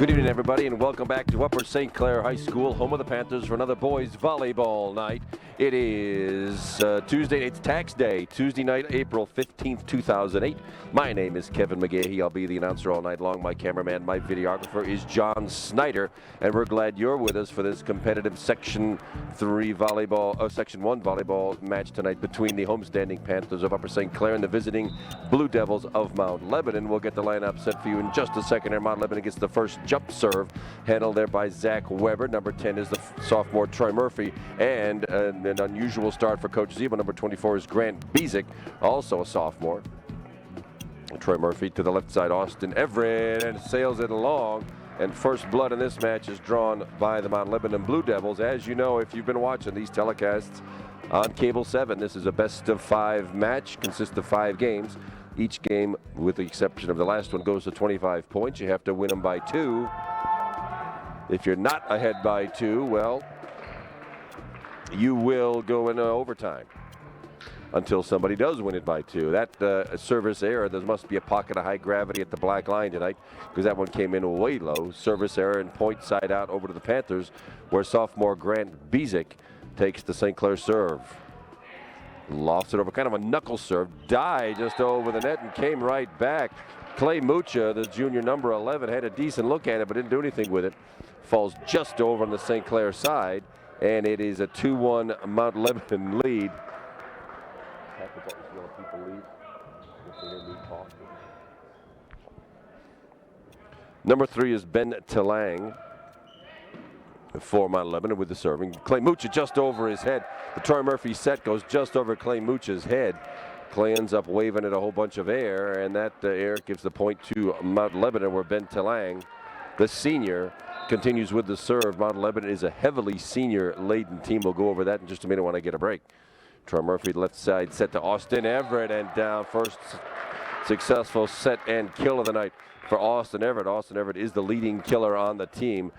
Good evening, everybody, and welcome back to Upper St. Clair High School, home of the Panthers, for another boys volleyball night. It is Tuesday. It's tax day, Tuesday night, April 15th, 2008. My name is Kevin McGahey. I'll be the announcer all night long. My cameraman, my videographer is John Snyder, and we're glad you're with us for this competitive Section 1 volleyball match tonight between the homestanding Panthers of Upper St. Clair and the visiting Blue Devils of Mount Lebanon. We'll get the lineup set for you in just a second. Here, Mount Lebanon gets the first jump serve, handled there by Zach Weber. Number 10 is the sophomore Troy Murphy, and an unusual start for Coach Zebo. Number 24 is Grant Bezick, also a sophomore. Troy Murphy to the left side, Austin Everett, and sails it along. And first blood in this match is drawn by the Mount Lebanon Blue Devils. As you know, if you've been watching these telecasts on Cable 7, this is a best-of-5 match, consists of 5 games. Each game, with the exception of the last one, goes to 25 points. You have to win them by 2. If you're not ahead by 2, well, you will go into overtime until somebody does win it by 2. That service error, there must be a pocket of high gravity at the black line tonight, because that one came in way low. Service error and point side out over to the Panthers, where sophomore Grant Bezick takes the St. Clair serve. Lofts it over, kind of a knuckle serve, died just over the net and came right back. Clay Mucha, the junior number 11, had a decent look at it but didn't do anything with it. Falls just over on the St. Clair side, and it is a 2-1 Mount Lebanon lead. Number 3 is Ben Talang for Mount Lebanon with the serving. Clay Mucha just over his head. The Troy Murphy set goes just over Clay Mucha's head. Clay ends up waving it a whole bunch of air, and that air gives the point to Mount Lebanon, where Ben Talang, the senior, continues with the serve. Mount Lebanon is a heavily senior-laden team. We'll go over that in just a minute when I get a break. Troy Murphy left side set to Austin Everett, and down. First successful set and kill of the night for Austin Everett. Austin Everett is the leading killer on the team.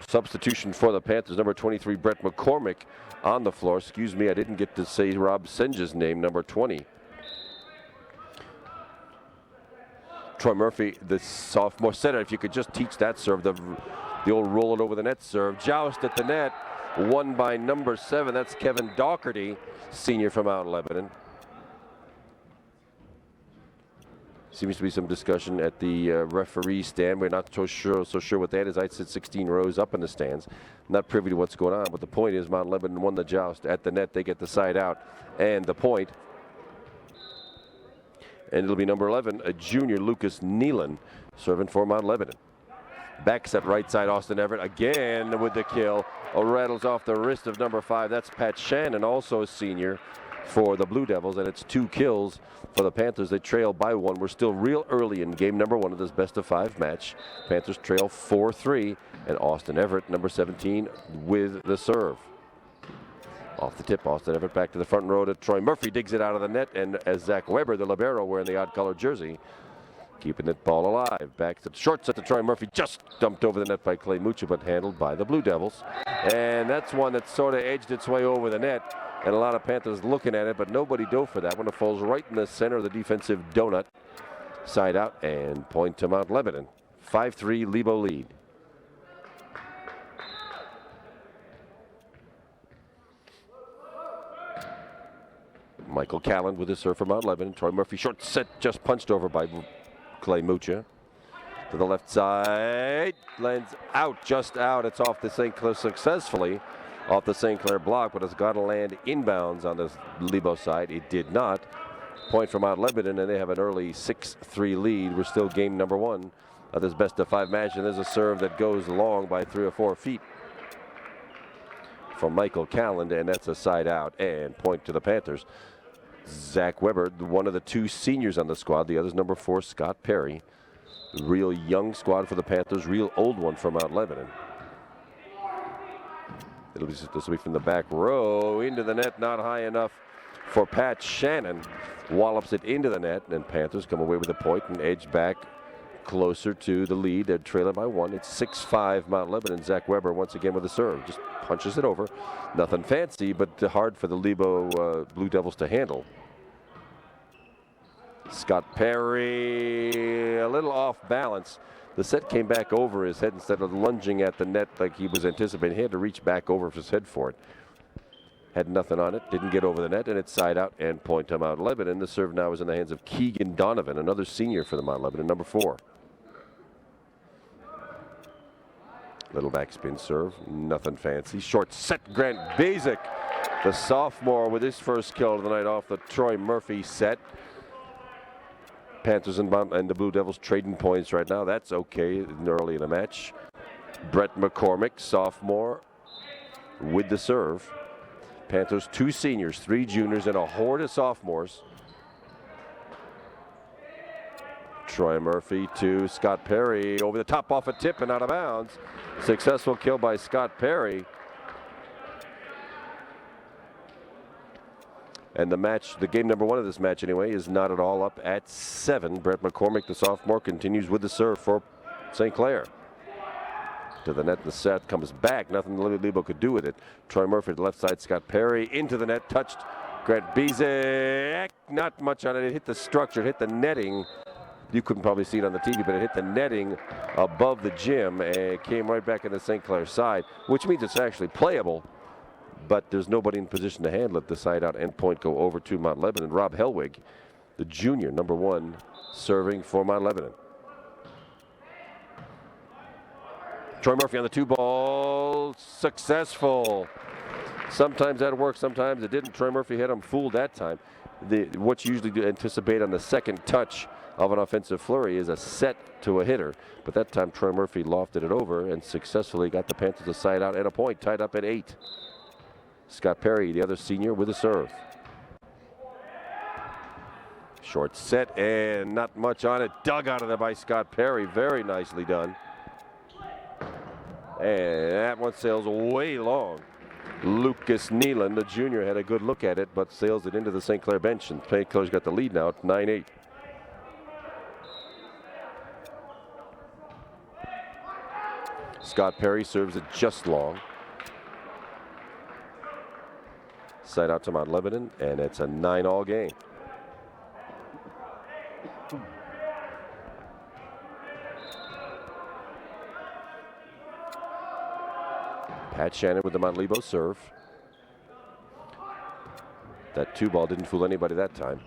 Substitution for the Panthers, number 23, Brett McCormick on the floor. Excuse me, I didn't get to say Rob Senja's name, number 20. Troy Murphy, the sophomore setter. If you could just teach that serve, the old roll it over the net serve. Joust at the net, won by number 7. That's Kevin Doherty, senior from Mount Lebanon. Seems to be some discussion at the referee stand. We're not so sure what that is. I'd sit 16 rows up in the stands. Not privy to what's going on, but the point is Mount Lebanon won the joust. At the net, they get the side out and the point. And it'll be number 11, a junior, Lucas Nealon, serving for Mount Lebanon. Back set right side, Austin Everett again with the kill. Rattles off the wrist of number 5. That's Pat Shannon, also a senior for the Blue Devils, and it's 2 kills for the Panthers. They trail by 1. We're still real early in game number 1 of this best-of-5 match. Panthers trail 4-3, and Austin Everett, number 17, with the serve. Off the tip, Austin Everett back to the front row to Troy Murphy, digs it out of the net, and as Zach Weber, the libero, wearing the odd-colored jersey, keeping that ball alive. Back to the short set to Troy Murphy, just dumped over the net by Clay Mucha, but handled by the Blue Devils. And that's one that sort of edged its way over the net. And a lot of Panthers looking at it, but nobody dove for that one. It falls right in the center of the defensive donut. Side out and point to Mount Lebanon. 5-3 Lebo lead. Michael Callan with the serve for Mount Lebanon. Troy Murphy short set, just punched over by Clay Mucha. To the left side, lands out, just out. It's off the St. Clair successfully. Off the St. Clair block, but it's got to land inbounds on the Lebo side. It did not. Point from Mount Lebanon, and they have an early 6-3 lead. We're still game number 1 of this best-of-5 match, and there's a serve that goes long by 3 or 4 feet from Michael Calland, and that's a side out and point to the Panthers. Zach Weber, one of the 2 seniors on the squad. The other's number 4, Scott Perry. Real young squad for the Panthers, real old one for Mount Lebanon. This will be from the back row into the net, not high enough for Pat Shannon. Wallops it into the net, and Panthers come away with a point and edge back closer to the lead. They're trailing by 1. It's 6-5 Mount Lebanon. Zach Weber once again with a serve. Just punches it over. Nothing fancy, but hard for the Lebo Blue Devils to handle. Scott Perry, a little off balance. The set came back over his head instead of lunging at the net like he was anticipating. He had to reach back over his head for it. Had nothing on it, didn't get over the net, and it's side out and point to Mount Lebanon. The serve now is in the hands of Keegan Donovan, another senior for the Mount Lebanon, number 4. Little backspin serve, nothing fancy. Short set, Grant Basic, the sophomore, with his first kill of the night off the Troy Murphy set. Panthers and the Blue Devils trading points right now. That's okay early in the match. Brett McCormick, sophomore, with the serve. Panthers 2 seniors, 3 juniors, and a horde of sophomores. Troy Murphy to Scott Perry, over the top off a tip and out of bounds. Successful kill by Scott Perry. And the game number 1 of this match anyway, is not at all up at 7. Brett McCormick, the sophomore, continues with the serve for St. Clair. To the net, the set comes back. Nothing Lebo could do with it. Troy Murphy to the left side, Scott Perry into the net, touched Grant Bizek. Not much on it. It hit the structure, it hit the netting. You couldn't probably see it on the TV, but it hit the netting above the gym and came right back into St. Clair's side, which means it's actually playable, but there's nobody in position to handle it. The side out end point go over to Mount Lebanon. Rob Helwig, the junior, number 1, serving for Mount Lebanon. Troy Murphy on the 2-ball, successful. Sometimes that works, sometimes it didn't. Troy Murphy had him fooled that time. What you usually anticipate on the second touch of an offensive flurry is a set to a hitter, but that time Troy Murphy lofted it over and successfully got the Panthers a side out and a point, tied up at 8. Scott Perry, the other senior, with a serve. Short set and not much on it. Dug out of there by Scott Perry. Very nicely done. And that one sails way long. Lucas Nealon, the junior, had a good look at it, but sails it into the St. Clair bench, and St. Clair's got the lead now at 9-8. Scott Perry serves it just long. Side out to Mount Lebanon, and it's a 9-all game. Pat Shannon with the Mount Lebo serve. That 2-ball didn't fool anybody that time.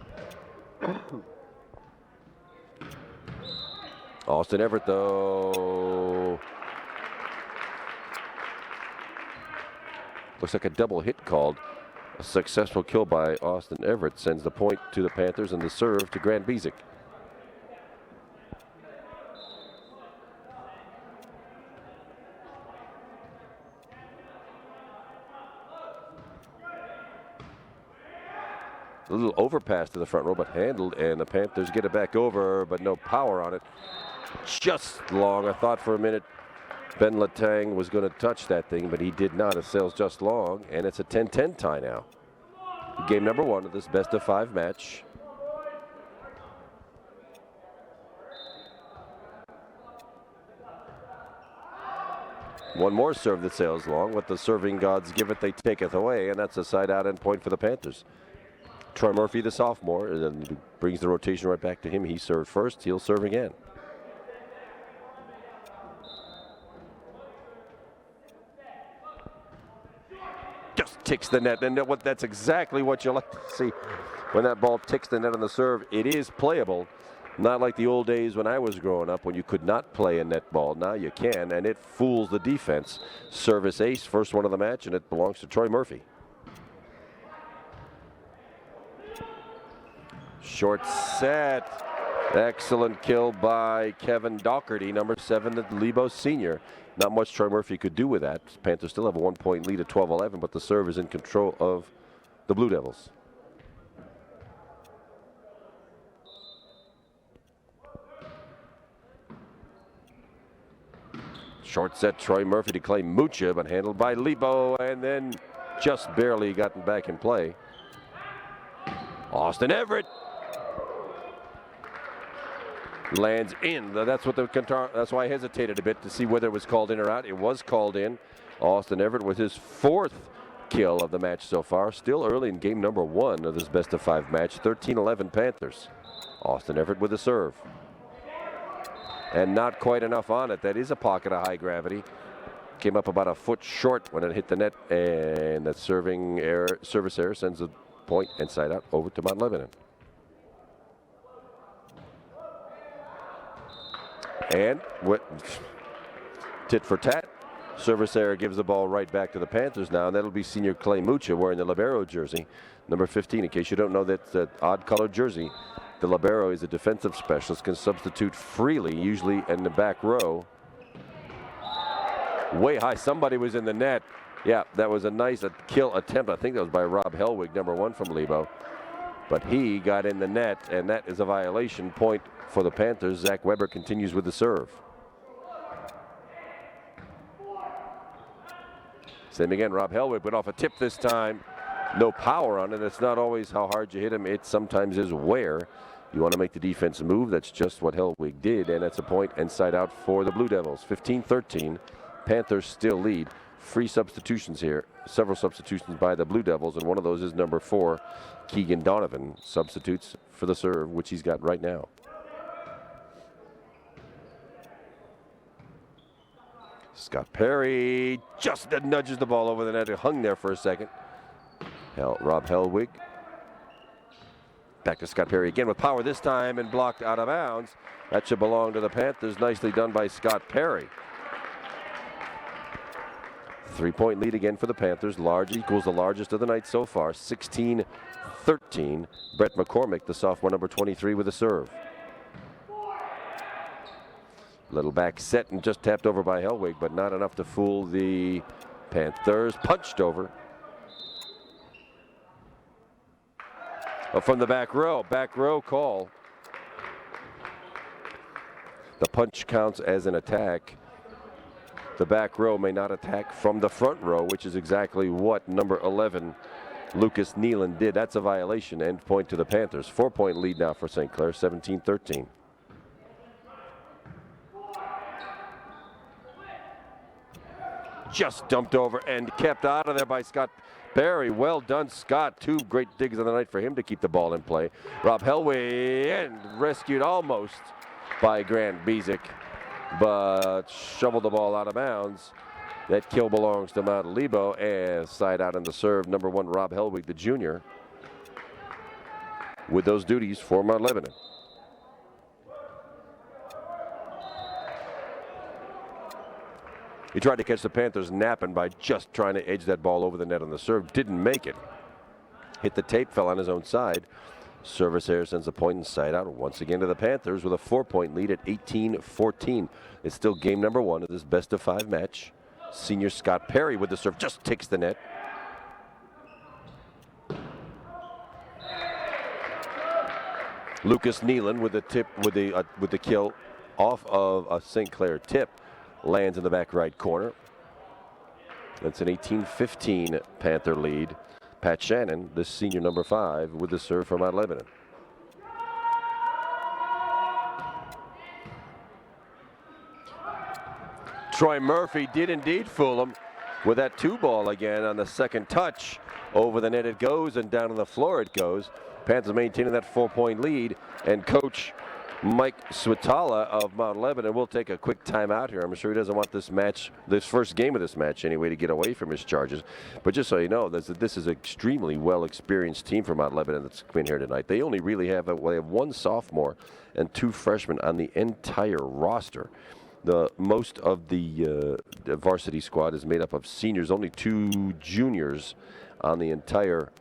Austin Everett, though. Looks like a double hit called. A successful kill by Austin Everett sends the point to the Panthers and the serve to Grant Bisick. A little overpass to the front row, but handled, and the Panthers get it back over, but no power on it. Just long. I thought for a minute Ben Letang was going to touch that thing, but he did not. It sails just long, and it's a 10-10 tie now. Game number 1 of this best-of-5 match. One more serve that sails long. What the serving gods give it, they taketh away, and that's a side-out end point for the Panthers. Troy Murphy, the sophomore, and then brings the rotation right back to him. He served first. He'll serve again. Just ticks the net, and that's exactly what you like to see. When that ball ticks the net on the serve, it is playable. Not like the old days when I was growing up when you could not play a net ball. Now you can, and it fools the defense. Service ace, first one of the match, and it belongs to Troy Murphy. Short set. Excellent kill by Kevin Doherty, number 7, the Lebo senior. Not much Troy Murphy could do with that. Panthers still have a 1-point lead at 12-11, but the serve is in control of the Blue Devils. Short set, Troy Murphy to claim Mucha, but handled by Lebo, and then just barely gotten back in play. Austin Everett lands in. That's why I hesitated a bit to see whether it was called in or out. It was called in. Austin Everett with his 4th kill of the match so far. Still early in game number 1 of this best-of-5 match. 13-11 Panthers. Austin Everett with a serve. and not quite enough on it. That is a pocket of high gravity. Came up about a foot short when it hit the net, and that service error sends the point inside out over to Mount Lebanon. And tit for tat. Service error gives the ball right back to the Panthers now, and that'll be senior Clay Mucha wearing the libero jersey, number 15. In case you don't know, that's an odd-colored jersey. The libero is a defensive specialist, can substitute freely, usually in the back row. Way high. Somebody was in the net. Yeah, that was a nice kill attempt. I think that was by Rob Hellwig, number 1 from Lebo. But he got in the net, and that is a violation. Point for the Panthers. Zach Weber continues with the serve. Same again. Rob Hellwig went off a tip this time. No power on it. It's not always how hard you hit him. It sometimes is where you want to make the defense move. That's just what Hellwig did, and that's a point inside out for the Blue Devils. 15-13. Panthers still lead. Free substitutions here. Several substitutions by the Blue Devils, and one of those is number 4, Keegan Donovan. Substitutes for the serve, which he's got right now. Scott Perry just nudges the ball over the net. It hung there for a second. Rob Hellwig. Back to Scott Perry again with power this time, and blocked out of bounds. That should belong to the Panthers. Nicely done by Scott Perry. 3-point lead again for the Panthers. Large equals the largest of the night so far. 16-13. Brett McCormick, the sophomore, number 23, with a serve. Little back set and just tapped over by Hellwig, but not enough to fool the Panthers. Punched over. From the back row call. The punch counts as an attack. The back row may not attack from the front row, which is exactly what number 11, Lucas Nealon, did. That's a violation. End point to the Panthers. 4-point lead now for St. Clair, 17-13. Just dumped over and kept out of there by Scott Perry. Well done, Scott. 2 great digs of the night for him to keep the ball in play. Rob Hellwig, and rescued almost by Grant Bezic, but shoveled the ball out of bounds. That kill belongs to Mount Lebo, and side out in the serve, number 1, Rob Hellwig, the junior, with those duties for Mount Lebanon. He tried to catch the Panthers napping by just trying to edge that ball over the net on the serve. Didn't make it. Hit the tape, fell on his own side. Service error sends a point inside out once again to the Panthers with a 4-point lead at 18-14. It's still game number 1 of this best-of-5 match. Senior Scott Perry with the serve just ticks the net. Lucas Nealon with the tip, with the kill off of a St. Clair tip, lands in the back right corner. That's an 18-15 Panther lead. Pat Shannon, the senior number 5, with the serve from Mount Lebanon. Troy Murphy did indeed fool him with that 2-ball again on the second touch. Over the net it goes, and down on the floor it goes. Panthers maintaining that 4-point lead, and Coach Mike Switala of Mount Lebanon will take a quick timeout here. I'm sure he doesn't want this match, this first game of this match anyway, to get away from his charges. But just so you know, this is an extremely well-experienced team from Mount Lebanon that's been here tonight. They only really have, they have 1 sophomore and 2 freshmen on the entire roster. Most of the varsity squad is made up of seniors, only 2 juniors on the entire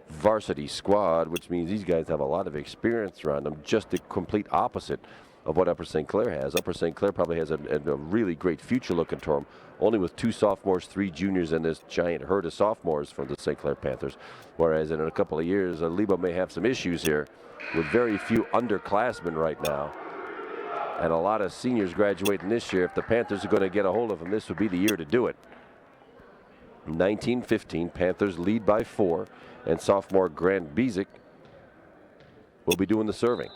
varsity squad, which means these guys have a lot of experience around them, just the complete opposite of what Upper St. Clair has. Upper St. Clair probably has a really great future looking to them, only with 2 sophomores, 3 juniors, and this giant herd of sophomores from the St. Clair Panthers, whereas in a couple of years, Lebo may have some issues here with very few underclassmen right now, and a lot of seniors graduating this year. If the Panthers are going to get a hold of them, this would be the year to do it. 19-15, Panthers lead by 4, and sophomore Grant Bezic will be doing the serving.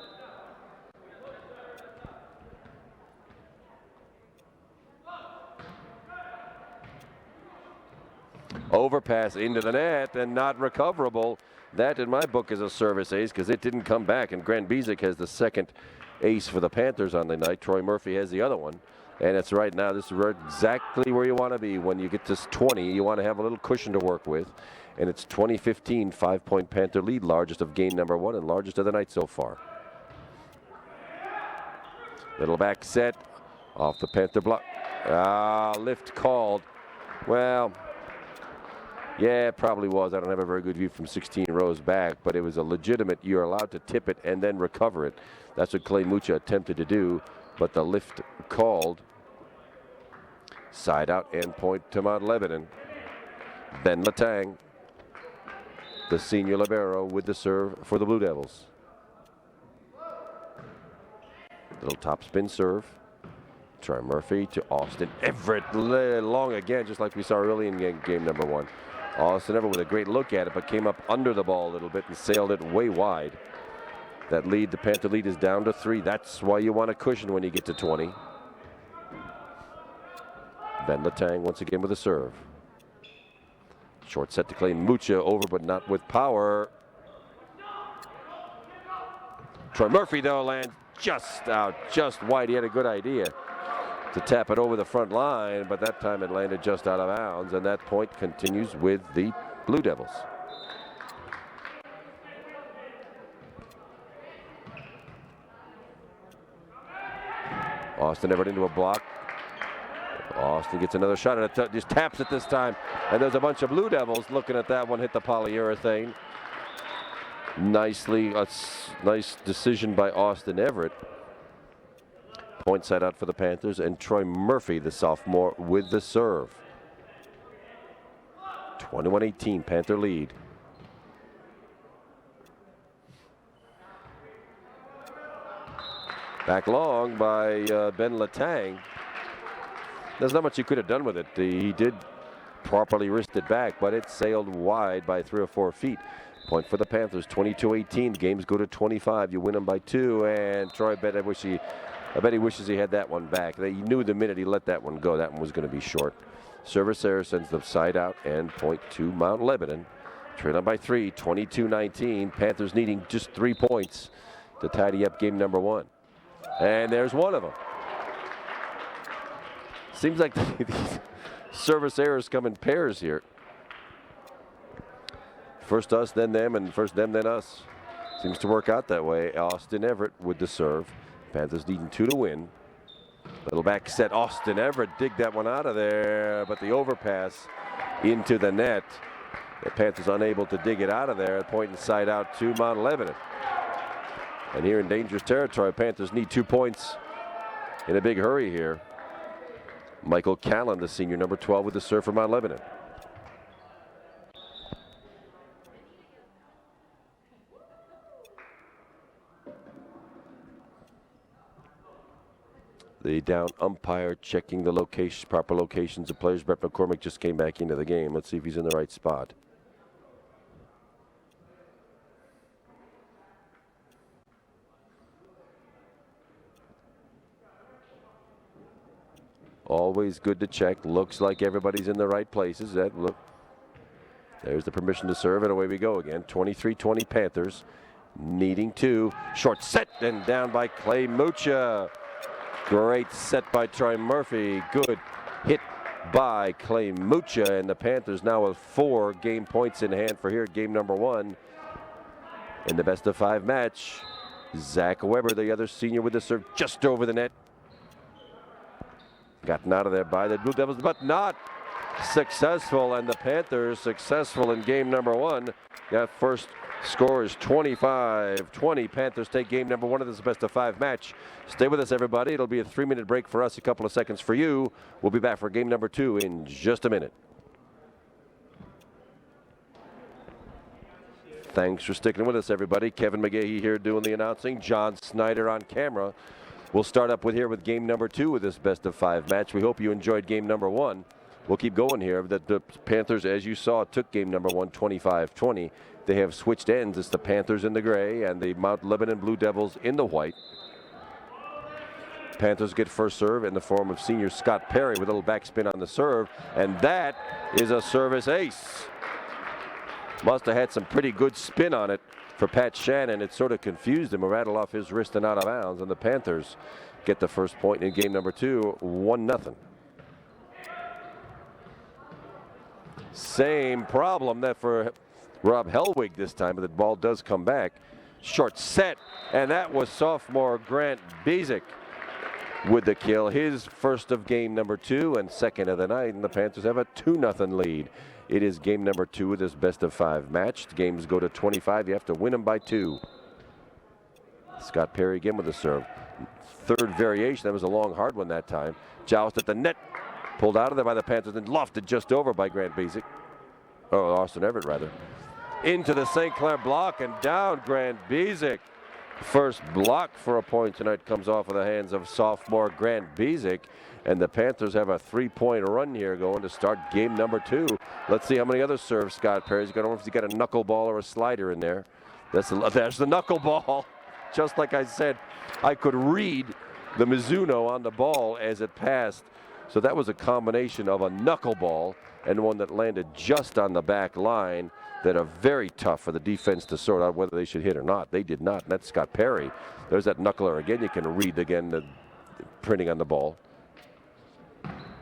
Overpass into the net and not recoverable. That in my book is a service ace because it didn't come back, and Grant Bezic has the second ace for the Panthers on the night. Troy Murphy has the other one. And it's right now, this is exactly where you want to be. When you get to 20, you want to have a little cushion to work with. And it's 20-15, 5-point Panther lead, largest of game number 1 and largest of the night so far. Little back set off the Panther block. Lift called. Well, yeah, it probably was. I don't have a very good view from 16 rows back, but it was a legitimate, you're allowed to tip it and then recover it. That's what Clay Mucha attempted to do, but the lift called. Side out and point to Mount Lebanon. Ben Letang, the senior libero, with the serve for the Blue Devils. Little topspin serve. Troy Murphy to Austin Everett. Long again, just like we saw early in game number 1. Austin Everett with a great look at it, but came up under the ball a little bit and sailed it way wide. That lead, the Panther lead, is down to 3. That's why you want a cushion when you get to 20. Ben Letang once again with a serve. Short set to Clay Mucha, over but not with power. Troy Murphy, though, lands just out, just wide. He had a good idea to tap it over the front line, but that time it landed just out of bounds, and that point continues with the Blue Devils. Austin Everett into a block. Austin gets another shot, and it just taps it this time, and there's a bunch of Blue Devils looking at that one, hit the polyurethane. Nice decision by Austin Everett. Point side out for the Panthers, and Troy Murphy, the sophomore, with the serve. 21-18, Panther lead. Back long by Ben Letang. There's not much you could have done with it. He did properly wrist it back, but it sailed wide by 3 or 4 feet. Point for the Panthers, 22-18. Games go to 25. You win them by 2, and Troy, I bet he wishes he had that one back. He knew the minute he let that one go, that one was going to be short. Service error sends the side out, and point to Mount Lebanon. Trailing by 3, 22-19. Panthers needing just 3 points to tidy up game number 1. And there's one of them. Seems like these service errors come in pairs here. First us, then them, and first them, then us. Seems to work out that way. Austin Everett with the serve. Panthers needing 2 to win. Little back set. Austin Everett dig that one out of there, but the overpass into the net. The Panthers unable to dig it out of there. Point inside out to Mount Lebanon. And here in dangerous territory, Panthers need 2 points in a big hurry here. Michael Callan, the senior, number 12, with the serve for Mount Lebanon. The down umpire checking the proper locations of players. Brett McCormick just came back into the game. Let's see if he's in the right spot. Always good to check. Looks like everybody's in the right places. There's the permission to serve, and away we go again. 23-20 Panthers, needing 2. Short set, and down by Clay Mucha. Great set by Troy Murphy. Good hit by Clay Mucha, and the Panthers now with 4 game points in hand for here, game number 1. In the best of 5 match, Zach Weber, the other senior, with the serve just over the net. Gotten out of there by the Blue Devils, but not successful, and the Panthers successful in game number 1. That first score is 25-20. Panthers take game number 1 of this best of 5 match. Stay with us, everybody. It'll be a 3-minute break for us, a couple of seconds for you. We'll be back for game number 2 in just a minute. Thanks for sticking with us, everybody. Kevin McGahey here doing the announcing. John Snyder on camera. We'll start up with game number 2 of this best of 5 match. We hope you enjoyed game number 1. We'll keep going here. The Panthers, as you saw, took game number 1 25-20. They have switched ends. It's the Panthers in the gray and the Mount Lebanon Blue Devils in the white. Panthers get first serve in the form of senior Scott Perry with a little backspin on the serve, and that is a service ace. Must have had some pretty good spin on it for Pat Shannon. It sort of confused him, rattled off his wrist and out of bounds, and the Panthers get the first point in game number 2, 1-0. Same problem that for Rob Hellwig this time, but the ball does come back. Short set, and that was sophomore Grant Bezic with the kill. His first of game number 2 and second of the night, and the Panthers have a 2-0 lead. It is game number 2 of this best-of-5 match. The games go to 25. You have to win them by 2. Scott Perry again with the serve. Third variation. That was a long, hard one that time. Joust at the net. Pulled out of there by the Panthers and lofted just over by Grant Bezic. Oh, Austin Everett, rather. Into the St. Clair block and down Grant Bezic. First block for a point tonight comes off of the hands of sophomore Grant Bezic. And the Panthers have a 3-point run here going to start game number 2. Let's see how many other serves Scott Perry's got. I don't know if he's got a knuckleball or a slider in there. There's the knuckleball. Just like I said, I could read the Mizuno on the ball as it passed. So that was a combination of a knuckleball and one that landed just on the back line that are very tough for the defense to sort out whether they should hit or not. They did not, and that's Scott Perry. There's that knuckler again. You can read again the printing on the ball.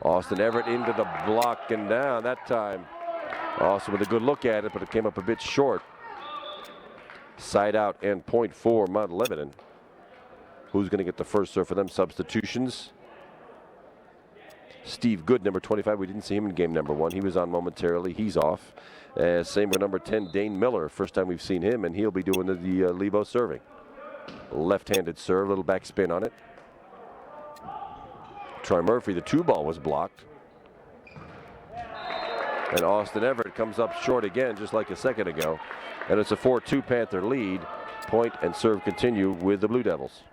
Austin Everett into the block and down that time. Austin with a good look at it, but it came up a bit short. Side out and point for Mount Lebanon. Who's going to get the first serve for them? Substitutions. Steve Good, number 25. We didn't see him in game number 1. He was on momentarily. He's off. Same with number 10, Dane Miller. First time we've seen him, and he'll be doing the Lebo serving. Left-handed serve, little back spin on it. Troy Murphy, the 2-ball was blocked. And Austin Everett comes up short again, just like a second ago. And it's a 4-2 Panther lead. Point and serve continue with the Blue Devils.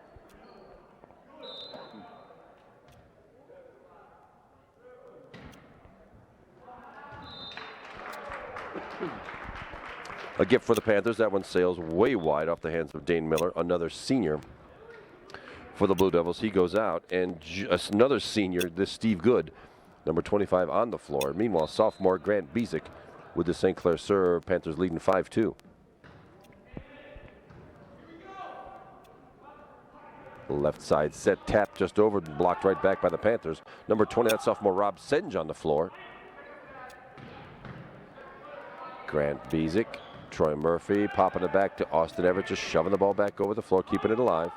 A gift for the Panthers. That one sails way wide off the hands of Dane Miller, another senior for the Blue Devils. He goes out, and just another senior, this Steve Good, number 25, on the floor. Meanwhile, sophomore Grant Bezic with the St. Clair serve. Panthers leading 5-2. Left side set, tap just over, blocked right back by the Panthers. Number 20, that sophomore Rob Senge on the floor. Grant Bezic, Troy Murphy popping it back to Austin Everett, just shoving the ball back over the floor, keeping it alive.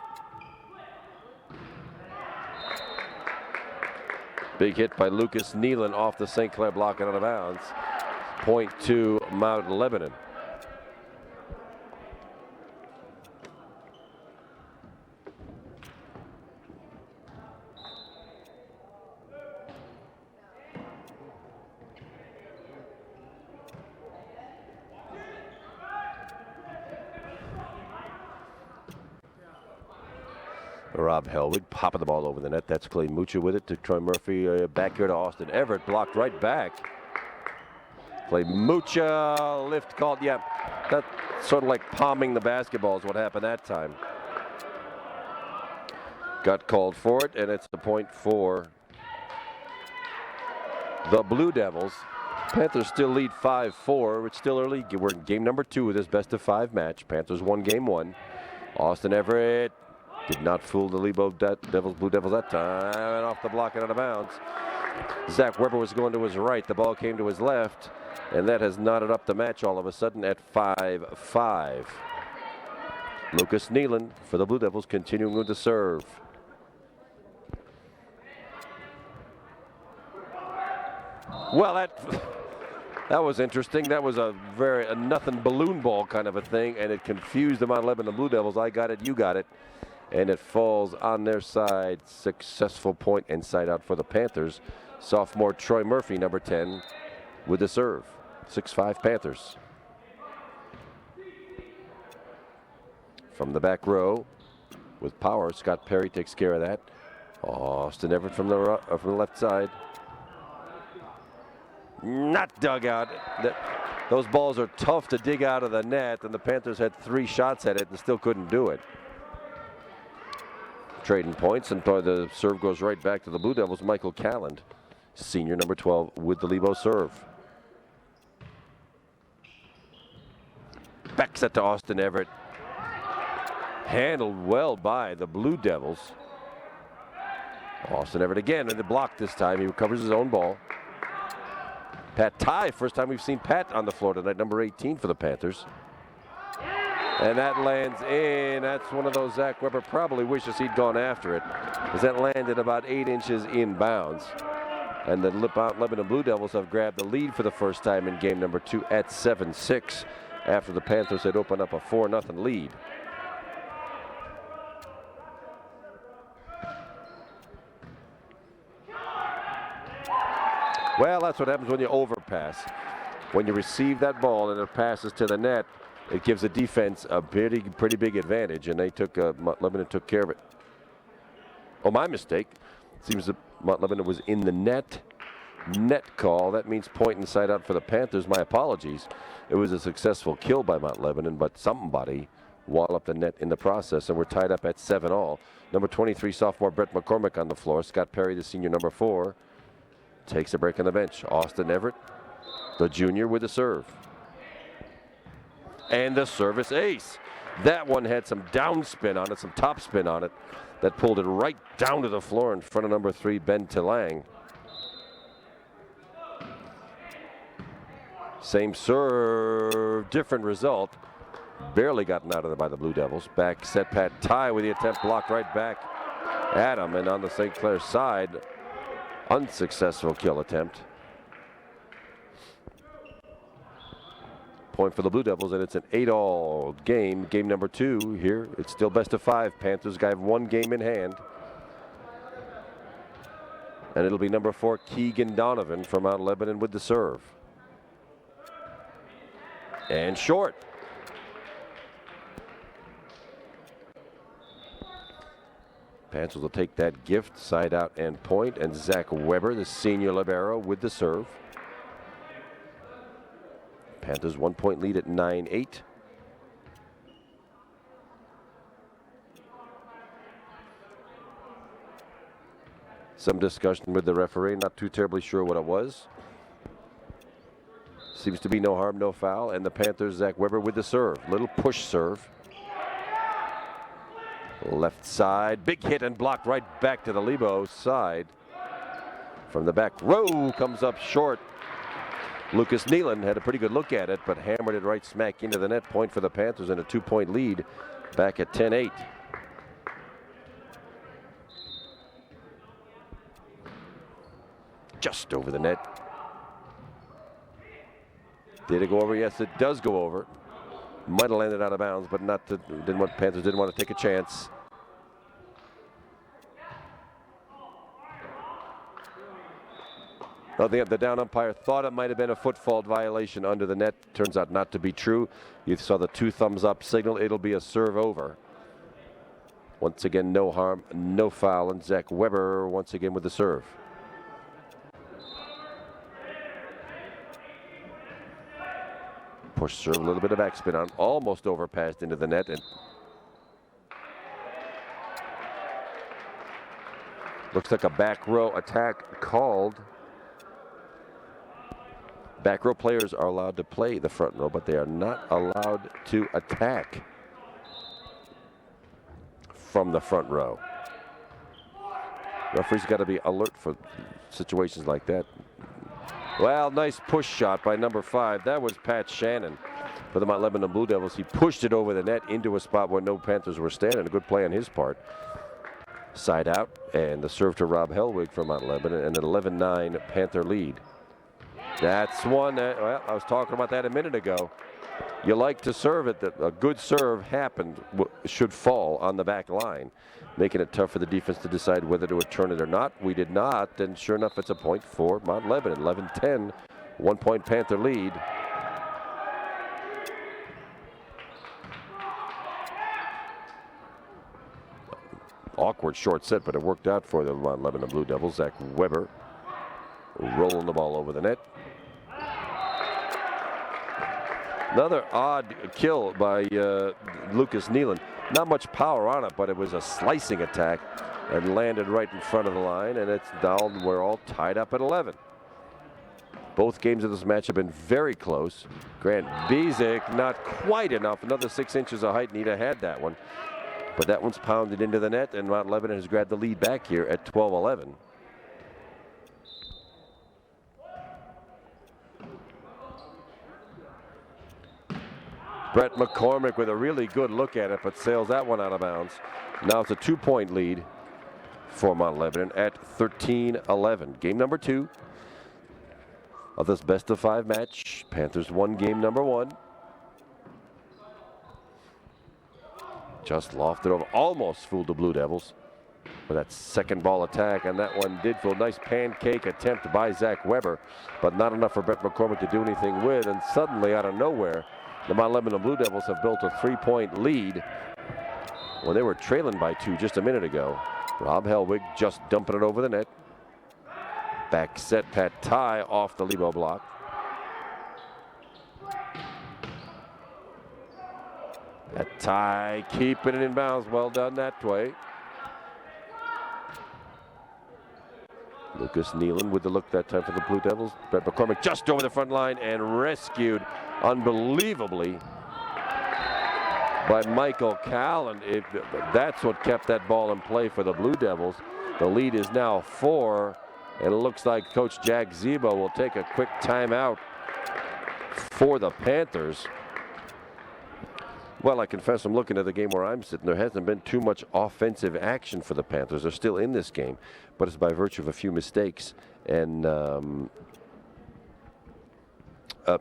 Big hit by Lucas Nealon off the St. Clair block and out of bounds. Point to Mount Lebanon. Rob Hellwig popping the ball over the net. That's Clay Mucha with it to Troy Murphy. Back here to Austin Everett. Blocked right back. Clay Mucha lift called. Yeah, that's sort of like palming the basketball is what happened that time. Got called for it, and it's the point for the Blue Devils. Panthers still lead 5-4. It's still early. We're in game number 2 of this best-of-5 match. Panthers won game 1. Austin Everett did not fool the Blue Devils that time. And off the block and out of bounds. Zach Weber was going to his right. The ball came to his left. And that has knotted up the match all of a sudden at 5-5. Lucas Nealon for the Blue Devils continuing with the serve. Well, that was interesting. That was a nothing balloon ball kind of a thing, and it confused the Mount Lebanon Blue Devils. I got it, you got it. And it falls on their side. Successful point inside out for the Panthers. Sophomore Troy Murphy, number 10, with the serve. 6-5 Panthers. From the back row with power, Scott Perry takes care of that. Austin Everett from the left side. Not dug out. Those balls are tough to dig out of the net, and the Panthers had 3 shots at it and still couldn't do it. Trading points, and the serve goes right back to the Blue Devils. Michael Calland, senior, number 12, with the Lebo serve. Back set to Austin Everett. Handled well by the Blue Devils. Austin Everett again in the block this time. He recovers his own ball. Pat Tye, first time we've seen Pat on the floor tonight, number 18 for the Panthers. And that lands in. That's one of those Zach Weber probably wishes he'd gone after it, as that landed about 8 inches inbounds. And the Lebanon Blue Devils have grabbed the lead for the first time in game number 2 at 7-6 after the Panthers had opened up a 4-0 lead. Well, that's what happens when you overpass. When you receive that ball and it passes to the net, it gives the defense a pretty big advantage, and they took Lebanon took care of it. Oh, my mistake. Seems that Lebanon was in the net call. That means point inside out for the Panthers. My apologies. It was a successful kill by Mount Lebanon, but somebody walloped the net in the process, and we're tied up at 7-all. Number 23 sophomore Brett McCormick on the floor. Scott Perry, the senior, number 4, takes a break on the bench. Austin Everett, the junior, with the serve. And the service ace. That one had some downspin on it, some topspin on it, that pulled it right down to the floor in front of number 3, Ben Tilang. Same serve, different result. Barely gotten out of there by the Blue Devils. Back set Pat Tye with the attempt blocked right back at him. And on the St. Clair side, unsuccessful kill attempt. Point for the Blue Devils, and it's an 8-all game. Game number 2 here. It's still best of 5. Panthers have one game in hand. And it'll be number 4, Keegan Donovan from Mount Lebanon with the serve. And short. Panthers will take that gift, side out and point. And Zach Weber, the senior libero, with the serve. Panthers 1-point lead at 9-8. Some discussion with the referee, not too terribly sure what it was. Seems to be no harm, no foul. And the Panthers, Zach Weber with the serve. Little push serve. Left side, big hit and blocked right back to the Lebo side. From the back row, comes up short. Lucas Nealon had a pretty good look at it, but hammered it right smack into the net. Point for the Panthers and a 2-point lead back at 10-8. Just over the net. Did it go over? Yes, it does go over. Might have landed out of bounds, but not to, Panthers didn't want to take a chance. I think the down umpire thought it might have been a foot fault violation under the net. Turns out not to be true. You saw the 2 thumbs up signal. It'll be a serve over. Once again, no harm, no foul, and Zach Weber once again with the serve. Push serve, a little bit of backspin on, almost overpassed into the net. And looks like a back row attack called. Back row players are allowed to play the front row, but they are not allowed to attack from the front row. Referee's got to be alert for situations like that. Well, nice push shot by number 5. That was Pat Shannon for the Mount Lebanon Blue Devils. He pushed it over the net into a spot where no Panthers were standing. A good play on his part. Side out, and the serve to Rob Helwig from Mount Lebanon, and an 11-9 Panther lead. That's one that, well, I was talking about that a minute ago. You like to serve it, that a good serve should fall on the back line, making it tough for the defense to decide whether to return it or not. We did not, and sure enough, it's a point for Mount Lebanon. 11-10, 1-point Panther lead. Awkward short set, but it worked out for the Mount Lebanon Blue Devils. Zach Weber rolling the ball over the net. Another odd kill by Lucas Nealon. Not much power on it, but it was a slicing attack and landed right in front of the line, and it's down. We're all tied up at 11. Both games of this match have been very close. Grant Biesick, not quite enough. Another 6 inches of height, and he'd have had that one. But that one's pounded into the net, and Mount Lebanon has grabbed the lead back here at 12-11. Brett McCormick with a really good look at it, but sails that one out of bounds. Now it's a 2-point lead for Mount Lebanon at 13-11. Game number 2 of this best-of-5 match. Panthers won game number 1. Just lofted over, almost fooled the Blue Devils with that second ball attack, and that one did fool. Nice pancake attempt by Zach Weber, but not enough for Brett McCormick to do anything with, and suddenly out of nowhere, the Mount Lebanon Blue Devils have built a 3-point lead when they were trailing by 2 just a minute ago. Rob Helwig just dumping it over the net. Back set, Pat Ty off the Lebo block. Pat Ty keeping it in bounds. Well done that way. Lucas Nealon with the look that time for the Blue Devils. Brett McCormick just over the front line and rescued unbelievably by Michael Callan. That's what kept that ball in play for the Blue Devils. The lead is now 4, and it looks like Coach Jack Zebo will take a quick timeout for the Panthers. Well, I confess I'm looking at the game where I'm sitting. There hasn't been too much offensive action for the Panthers. They're still in this game, but it's by virtue of a few mistakes and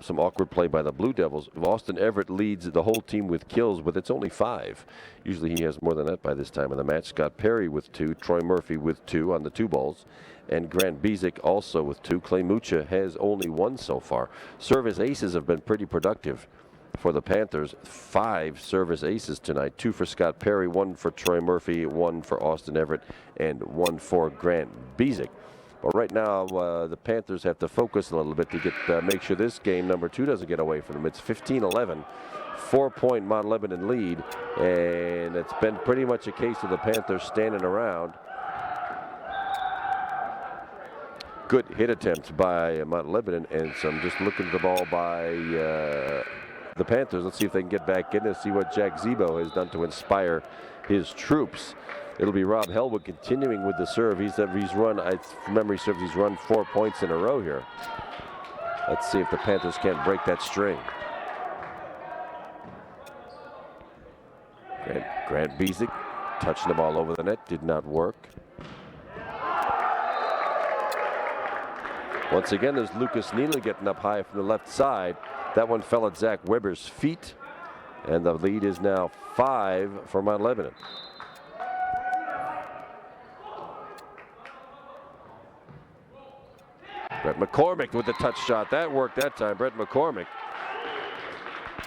some awkward play by the Blue Devils. Austin Everett leads the whole team with kills, but it's only 5. Usually he has more than that by this time in the match. Scott Perry with 2, Troy Murphy with 2 on the 2 balls, and Grant Biesick also with 2. Clay Mucha has only 1 so far. Service aces have been pretty productive for the Panthers. 5 service aces tonight. 2 for Scott Perry, 1 for Troy Murphy, 1 for Austin Everett, and 1 for Grant Biesick. But right now, the Panthers have to focus a little bit to get make sure this game number 2 doesn't get away from them. It's 15-11, 4-point Mount Lebanon lead, and it's been pretty much a case of the Panthers standing around. Good hit attempts by Mount Lebanon, and some just looking at the ball by the Panthers. Let's see if they can get back in and see what Jack Zebo has done to inspire his troops. It'll be Rob Helwig continuing with the serve. He's run, from memory serves, he's run 4 points in a row here. Let's see if the Panthers can't break that string. Grant Biesick touching the ball over the net, did not work. Once again, there's Lucas Nealon getting up high from the left side. That one fell at Zach Weber's feet, and the lead is now 5 for Mount Lebanon. Brett McCormick with the touch shot. That worked that time. Brett McCormick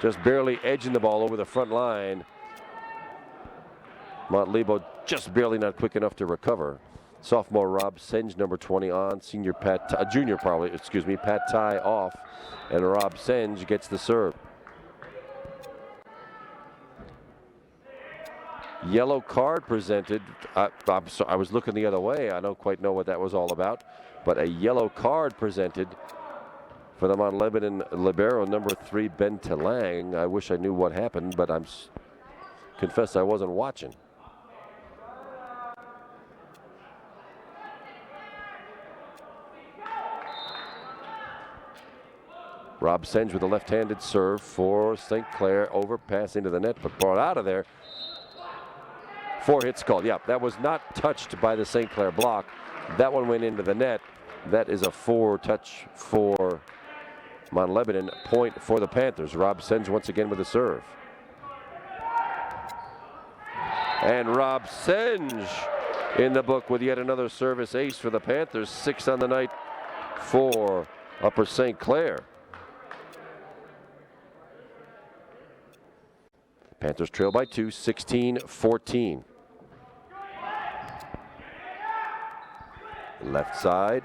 just barely edging the ball over the front line. Mount Lebo just barely not quick enough to recover. Sophomore Rob Senge, number 20 on. Junior Pat Ty off. And Rob Senge gets the serve. Yellow card presented. I'm sorry, I was looking the other way. I don't quite know what that was all about. But a yellow card presented for the Mount Lebanon libero, number 3, Ben Talang. I wish I knew what happened, but confess I wasn't watching. Rob Senge with a left-handed serve for St. Clair. Overpass into the net, but brought out of there. 4 hits called. Yeah, that was not touched by the St. Clair block. That one went into the net. That is a 4 touch for Mount Lebanon. Point for the Panthers. Rob Senge once again with a serve. And Rob Senge in the book with yet another service ace for the Panthers. 6 on the night for Upper St. Clair. Panthers trail by 2, 16-14. Left side.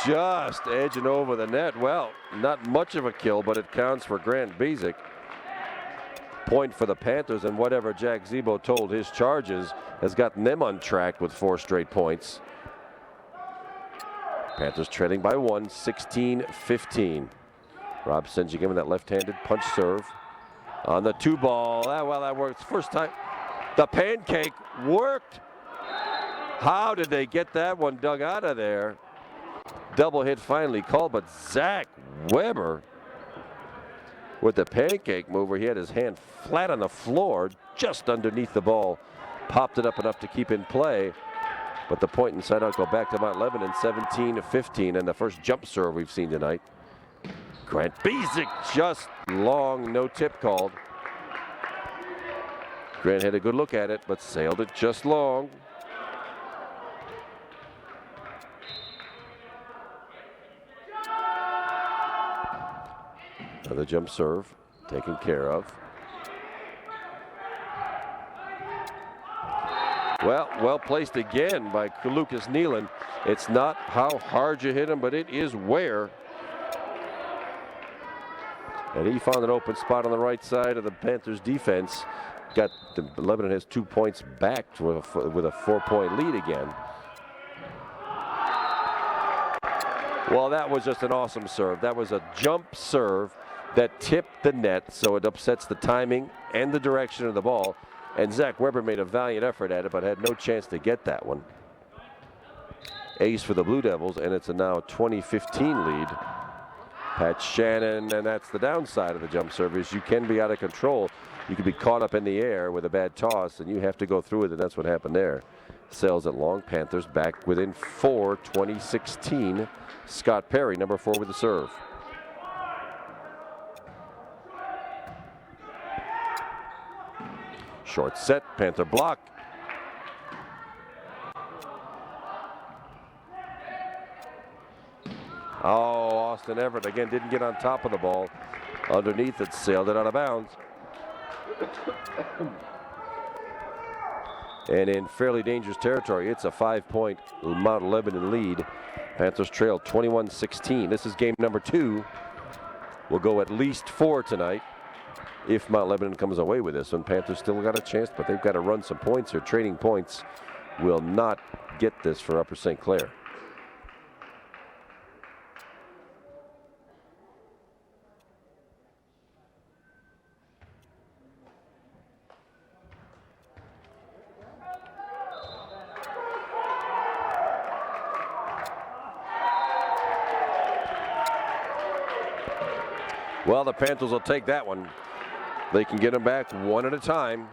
Just edging over the net. Well, not much of a kill, but it counts for Grant Biesick. Point for the Panthers, and whatever Jack Zebo told his charges has gotten them on track with 4 straight points. Panthers trailing by 1, 16-15. Rob Senja giving that left-handed punch serve on the 2-ball. Well, that works. First time the pancake worked. How did they get that one dug out of there? Double hit finally called, but Zach Weber with the pancake mover. He had his hand flat on the floor just underneath the ball. Popped it up enough to keep in play. But the point inside out go back to Mount Lebanon, 17-15, and the first jump serve we've seen tonight. Grant Bezic just long, no tip called. Grant had a good look at it, but sailed it just long. Another jump serve taken care of. Well placed again by Lucas Nealon. It's not how hard you hit him, but it is where. And he found an open spot on the right side of the Panthers defense. Lebanon has 2 points back with a 4-point lead again. Well, that was just an awesome serve. That was a jump serve that tipped the net, so it upsets the timing and the direction of the ball. And Zach Weber made a valiant effort at it, but had no chance to get that one. Ace for the Blue Devils, and it's now a 20-15 lead. Pat Shannon, and that's the downside of the jump serve, is you can be out of control. You can be caught up in the air with a bad toss, and you have to go through it, and that's what happened there. Sails it long. Panthers back within 4, 20-16. Scott Perry, number 4, with the serve. Short set, Panther block. Oh, Austin Everett again didn't get on top of the ball. Underneath it, sailed it out of bounds. And in fairly dangerous territory, it's a 5-point Mount Lebanon lead. Panthers trail 21-16. This is game number 2. We'll go at least 4 tonight if Mount Lebanon comes away with this one. Panthers still got a chance, but they've got to run some points here. Trading points will not get this for Upper St. Clair. Well, the Panthers will take that one. They can get them back one at a time.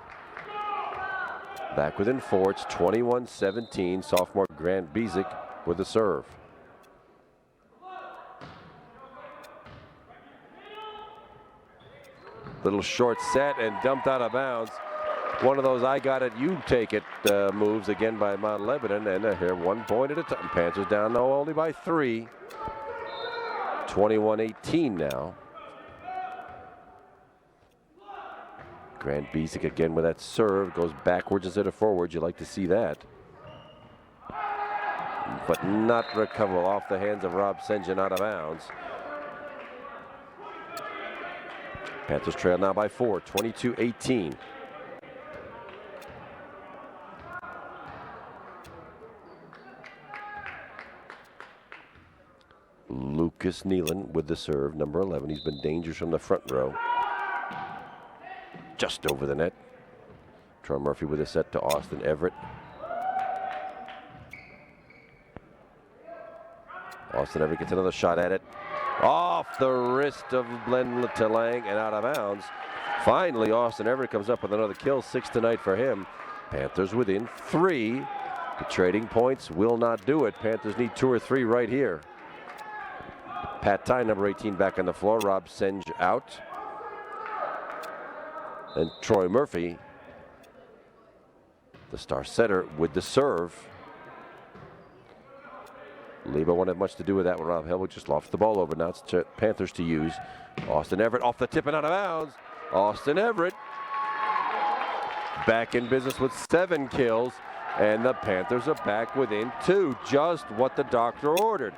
Back within 4. It's 21-17. Sophomore Grant Bezic with the serve. Little short set and dumped out of bounds. One of those I got it, you take it moves again by Mount Lebanon. And here 1 point at a time. Panthers down now only by 3. 21-18 now. Grant Bezic again with that serve. Goes backwards instead of forwards. You like to see that. But not recoverable off the hands of Rob Senja, out of bounds. Panthers trail now by 4, 22-18. Lucas Nealon with the serve, number 11. He's been dangerous from the front row. Just over the net. Troy Murphy with a set to Austin Everett. Austin Everett gets another shot at it. Off the wrist of Glenn Telang and out of bounds. Finally, Austin Everett comes up with another kill. 6 tonight for him. Panthers within 3. The trading points will not do it. Panthers need 2 or 3 right here. Pat Ty, number 18, back on the floor. Rob Senj out. And Troy Murphy, the star setter, with the serve. Lebo won't have much to do with that one. Rob Helwig just lofts the ball over. Now it's Panthers to use. Austin Everett off the tip and out of bounds. Austin Everett back in business with 7 kills. And the Panthers are back within 2. Just what the doctor ordered.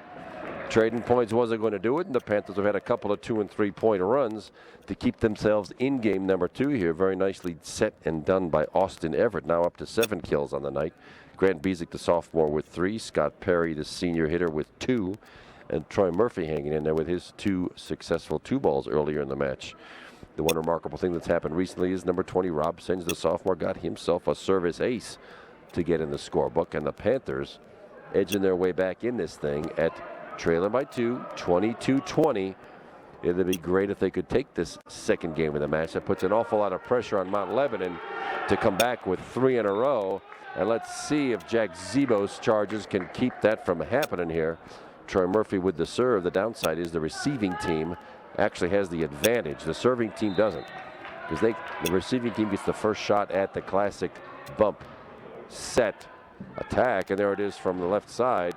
Trading points wasn't going to do it, and the Panthers have had a couple of 2- and 3-point runs to keep themselves in game number 2 here. Very nicely set and done by Austin Everett. Now up to 7 kills on the night. Grant Bezic, the sophomore, with 3. Scott Perry, the senior hitter, with 2. And Troy Murphy hanging in there with his 2 successful 2-balls earlier in the match. The one remarkable thing that's happened recently is number 20, Rob Senge, the sophomore, got himself a service ace to get in the scorebook. And the Panthers edging their way back in this thing at trailing by 2, 22-20. It would be great if they could take this second game of the match. That puts an awful lot of pressure on Mount Lebanon to come back with 3 in a row. And let's see if Jack Zebo's Chargers can keep that from happening here. Troy Murphy with the serve. The downside is the receiving team actually has the advantage. The serving team doesn't, because the receiving team gets the first shot at the classic bump, set, attack, and there it is from the left side.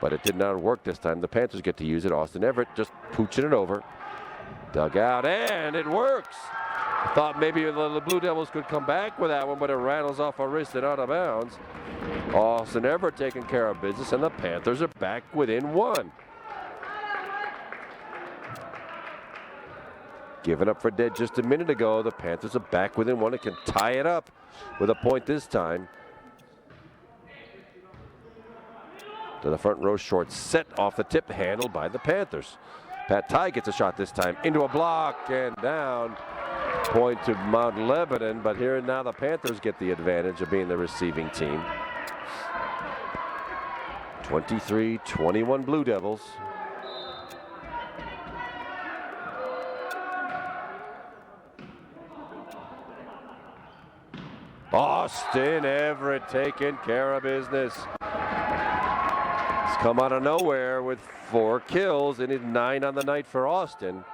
But it did not work this time. The Panthers get to use it. Austin Everett just pooching it over. Dug out, and it works. Thought maybe the Blue Devils could come back with that one, but it rattles off a wrist and out of bounds. Austin Everett taking care of business, and the Panthers are back within 1. Given up for dead just a minute ago. The Panthers are back within 1. It can tie it up with a point this time. To the front row, short set off the tip, handled by the Panthers. Pat Ty gets a shot this time into a block and down. Point to Mount Lebanon, but here and now the Panthers get the advantage of being the receiving team. 23-21 Blue Devils. Austin Everett taking care of business. He's come out of nowhere with 4 kills and is 9 on the night for Austin.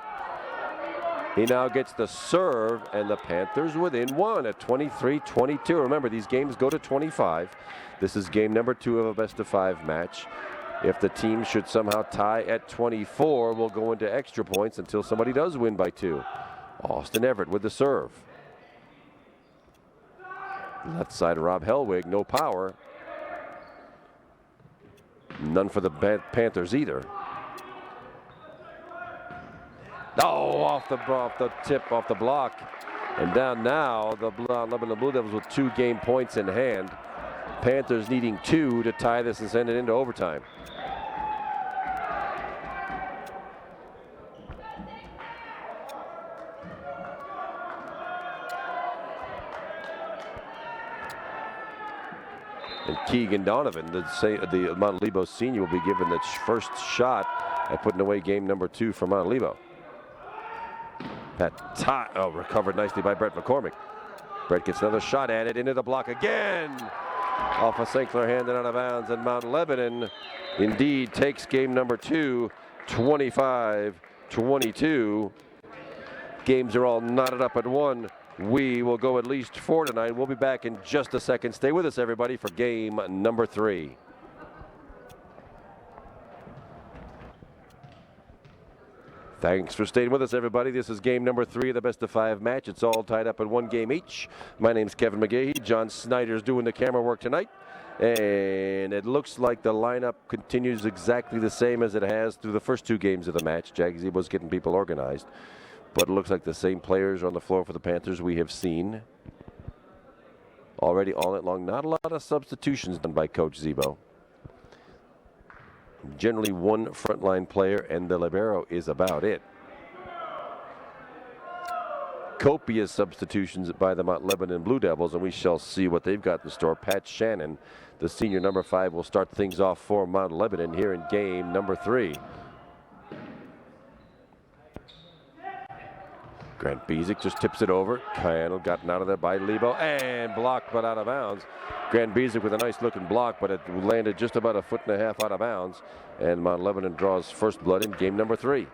He now gets the serve, and the Panthers within 1 at 23-22. Remember, these games go to 25. This is game number 2 of a best-of-5 match. If the team should somehow tie at 24, we'll go into extra points until somebody does win by 2. Austin Everett with the serve. Left side, Rob Hellwig, no power. None for the Panthers either. Oh, off the tip, off the block. And down now, the Lebanon Blue Devils with 2 game points in hand. Panthers needing 2 to tie this and send it into overtime. And Keegan Donovan, the Mount Lebo senior, will be given the first shot at putting away game number 2 for Mount Lebo. Recovered nicely by Brett McCormick. Brett gets another shot at it, into the block again. Off a St. Clair hand and out of bounds, and Mount Lebanon indeed takes game number 2, 25-22. Games are all knotted up at 1. We will go at least 4 tonight. We'll be back in just a second. Stay with us, everybody, for game number 3. Thanks for staying with us, everybody. This is game number 3 of the best-of-5 match. It's all tied up at 1 game each. My name's Kevin McGahey. John Snyder's doing the camera work tonight. And it looks like the lineup continues exactly the same as it has through the first 2 games of the match. Jack Zebo's getting people organized. But it looks like the same players are on the floor for the Panthers we have seen already all night long. Not a lot of substitutions done by Coach Zebo. Generally 1 frontline player, and the libero is about it. Copious substitutions by the Mount Lebanon Blue Devils, and we shall see what they've got in store. Pat Shannon, the senior number 5, will start things off for Mount Lebanon here in game number 3. Grant Bezic just tips it over. Kind gotten out of there by Lebo and blocked, but out of bounds. Grant Bezic with a nice looking block, but it landed just about 1.5 feet out of bounds. And Mount Lebanon draws first blood in game number 3.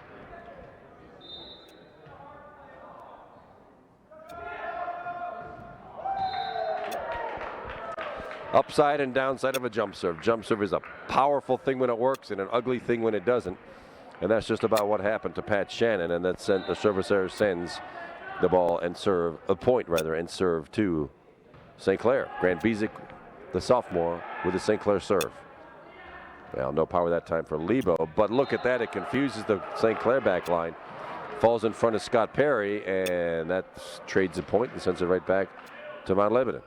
Upside and downside of a jump serve. Jump serve is a powerful thing when it works and an ugly thing when it doesn't. And that's just about what happened to Pat Shannon, and that sent the servicer sends the ball and serve, a point rather, and serve to St. Clair. Grant Bezic, the sophomore, with the St. Clair serve. Well, no power that time for Lebo, but look at that, it confuses the St. Clair back line. Falls in front of Scott Perry, and that trades a point and sends it right back to Mount Lebanon.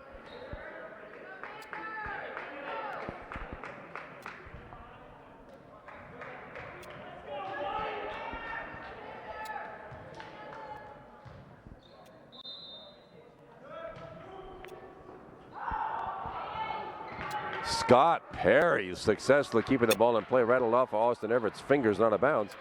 Scott Perry successfully keeping the ball in play, rattled off Austin Everett's fingers, not out of bounds.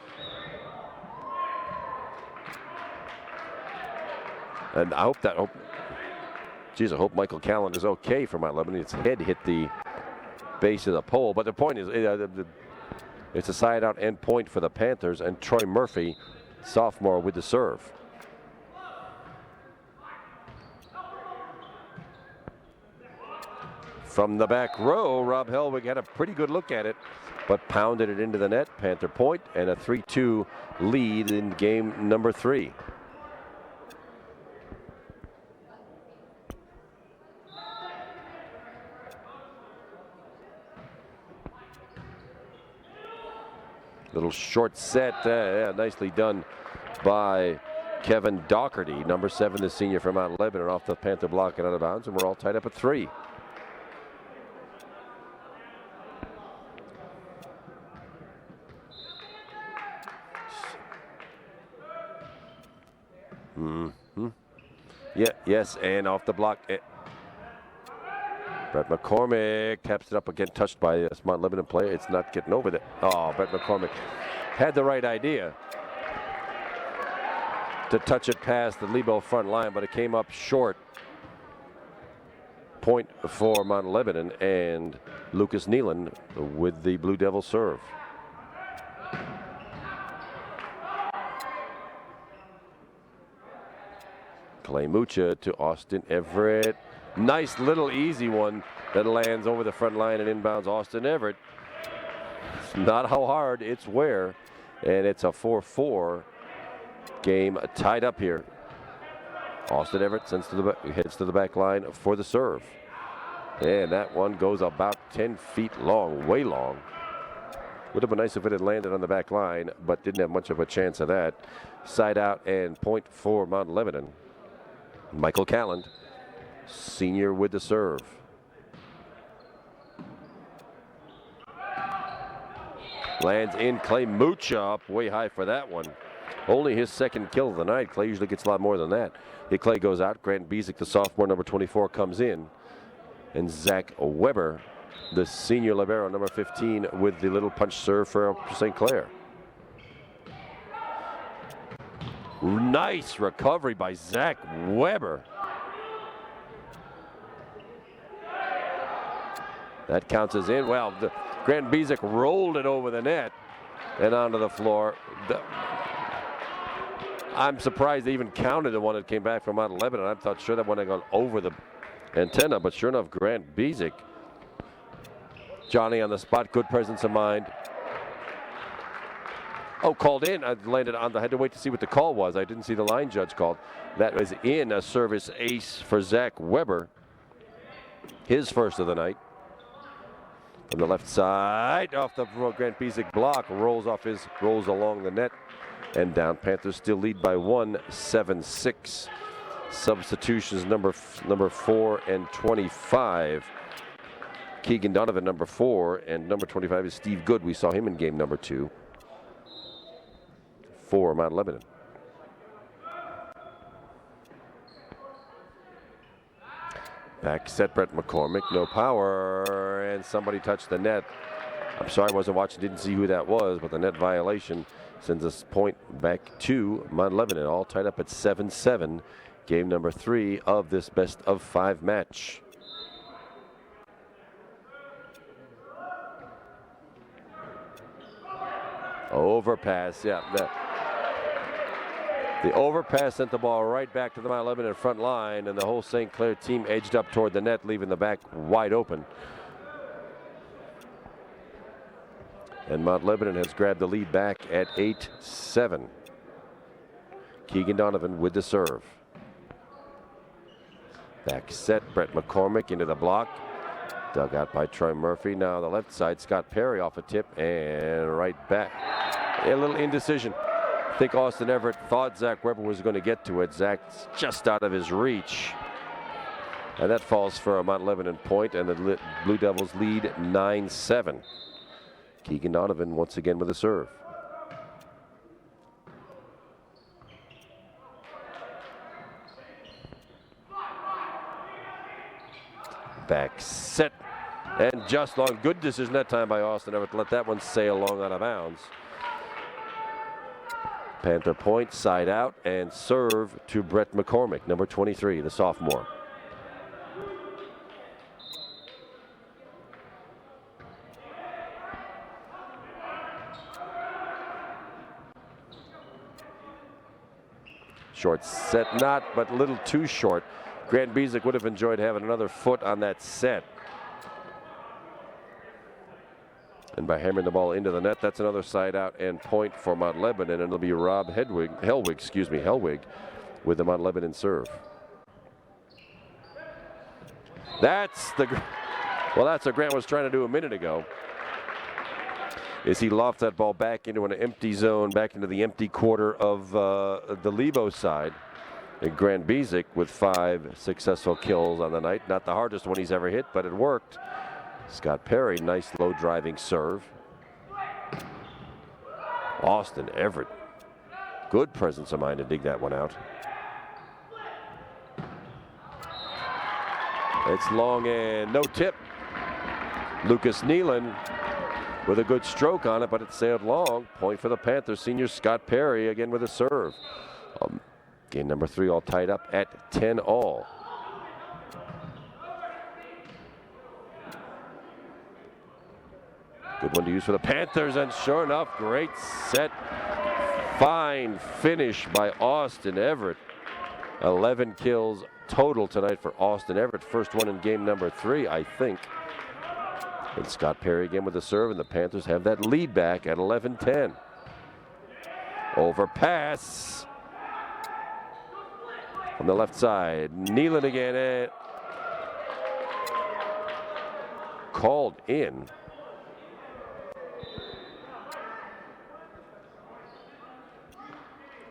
And I hope I hope Michael Callan is okay for Mount Lebanon. Its head hit the base of the pole, but the point is, it's a side out end point for the Panthers, and Troy Murphy, sophomore, with the serve. From the back row, Rob Helwig had a pretty good look at it, but pounded it into the net. Panther point, and a 3-2 lead in game number 3. Little short set, yeah, nicely done by Kevin Doherty, number 7, the senior from Mount Lebanon, off the Panther block and out of bounds, and we're all tied up at 3. Yeah, yes, and off the block. Brett McCormick taps it up again, touched by a Mount Lebanon player. It's not getting over there. Oh, Brett McCormick had the right idea to touch it past the Lebo front line, but it came up short. Point for Mount Lebanon, and Lucas Nealon with the Blue Devil serve. Clay Mucha to Austin Everett. Nice little easy one that lands over the front line and inbounds Austin Everett. It's not how hard, it's where. And it's a 4-4 game tied up here. Austin Everett heads to the back line for the serve. And that one goes about 10 feet long, way long. Would have been nice if it had landed on the back line, but didn't have much of a chance of that. Side out and point for Mount Lebanon. Michael Calland, senior, with the serve. Lands in. Clay Mucha up way high for that one. Only his second kill of the night. Clay usually gets a lot more than that. Clay goes out. Grant Bezic, the sophomore, number 24, comes in. And Zach Weber, the senior libero, number 15, with the little punch serve for St. Clair. Nice recovery by Zach Weber. That counts as in. Well, Grant Bezic rolled it over the net and onto the floor. I'm surprised they even counted the one that came back from Mount Lebanon. I thought sure that one had gone over the antenna, but sure enough, Grant Bezic. Johnny on the spot, good presence of mind. Oh, called in. I landed on. I had to wait to see what the call was. I didn't see the line judge called. That was in, a service ace for Zach Weber. His first of the night. From the left side, off the Grant Bezic block, rolls along the net and down. Panthers still lead by 1, 7-6. Substitutions number 4 and 25. Keegan Donovan, number 4, and number 25 is Steve Good. We saw him in game number 2 for Mount Lebanon. Back set, Brett McCormick, no power, and somebody touched the net. I'm sorry I wasn't watching, didn't see who that was, but the net violation sends us point back to Mount Lebanon, all tied up at 7-7. Game number 3 of this best of 5 match. Overpass, yeah. The overpass sent the ball right back to the Mount Lebanon front line, and the whole St. Clair team edged up toward the net, leaving the back wide open. And Mount Lebanon has grabbed the lead back at 8-7. Keegan Donovan with the serve. Back set, Brett McCormick into the block. Dug out by Troy Murphy. Now the left side, Scott Perry off a tip and right back. A little indecision. I think Austin Everett thought Zach Weber was going to get to it. Zach's just out of his reach. And that falls for a Mount Lebanon point, and the Blue Devils lead 9-7. Keegan Donovan once again with a serve. Back set. And just long. Good decision that time by Austin Everett to let that one sail long out of bounds. Panther point, side out, and serve to Brett McCormick, number 23, the sophomore. Short set, not, but a little too short. Grant Bezic would have enjoyed having another foot on that set. And by hammering the ball into the net, that's another side out and point for Mount Lebanon. And it'll be Rob Hellwig with the Mount Lebanon serve. That's what Grant was trying to do a minute ago. Is he lofts that ball back into an empty zone, back into the empty quarter of the Lebo side. And Grant Bezic with 5 successful kills on the night. Not the hardest one he's ever hit, but it worked. Scott Perry, nice low driving serve. Austin Everett, good presence of mind to dig that one out. It's long and no tip. Lucas Nealon with a good stroke on it, but it sailed long. Point for the Panthers. Senior Scott Perry again with a serve. Game number 3 all tied up at 10 all. Good one to use for the Panthers, and sure enough, great set. Fine finish by Austin Everett. 11 kills total tonight for Austin Everett. First one in game number 3, I think. And Scott Perry again with the serve, and the Panthers have that lead back at 11-10. Overpass from the left side. Nealon again. Called in.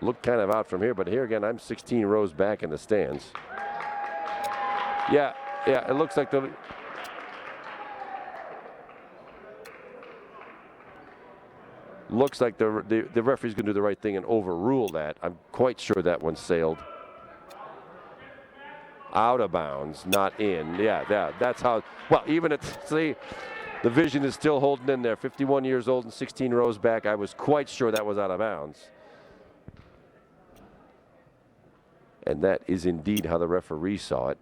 Looked kind of out from here, but here again, I'm 16 rows back in the stands. Yeah, it looks like the referee's going to do the right thing and overrule that. I'm quite sure that one sailed out of bounds, not in. Yeah, that's how. Well, even the vision is still holding in there. 51 years old and 16 rows back. I was quite sure that was out of bounds. And that is indeed how the referee saw it.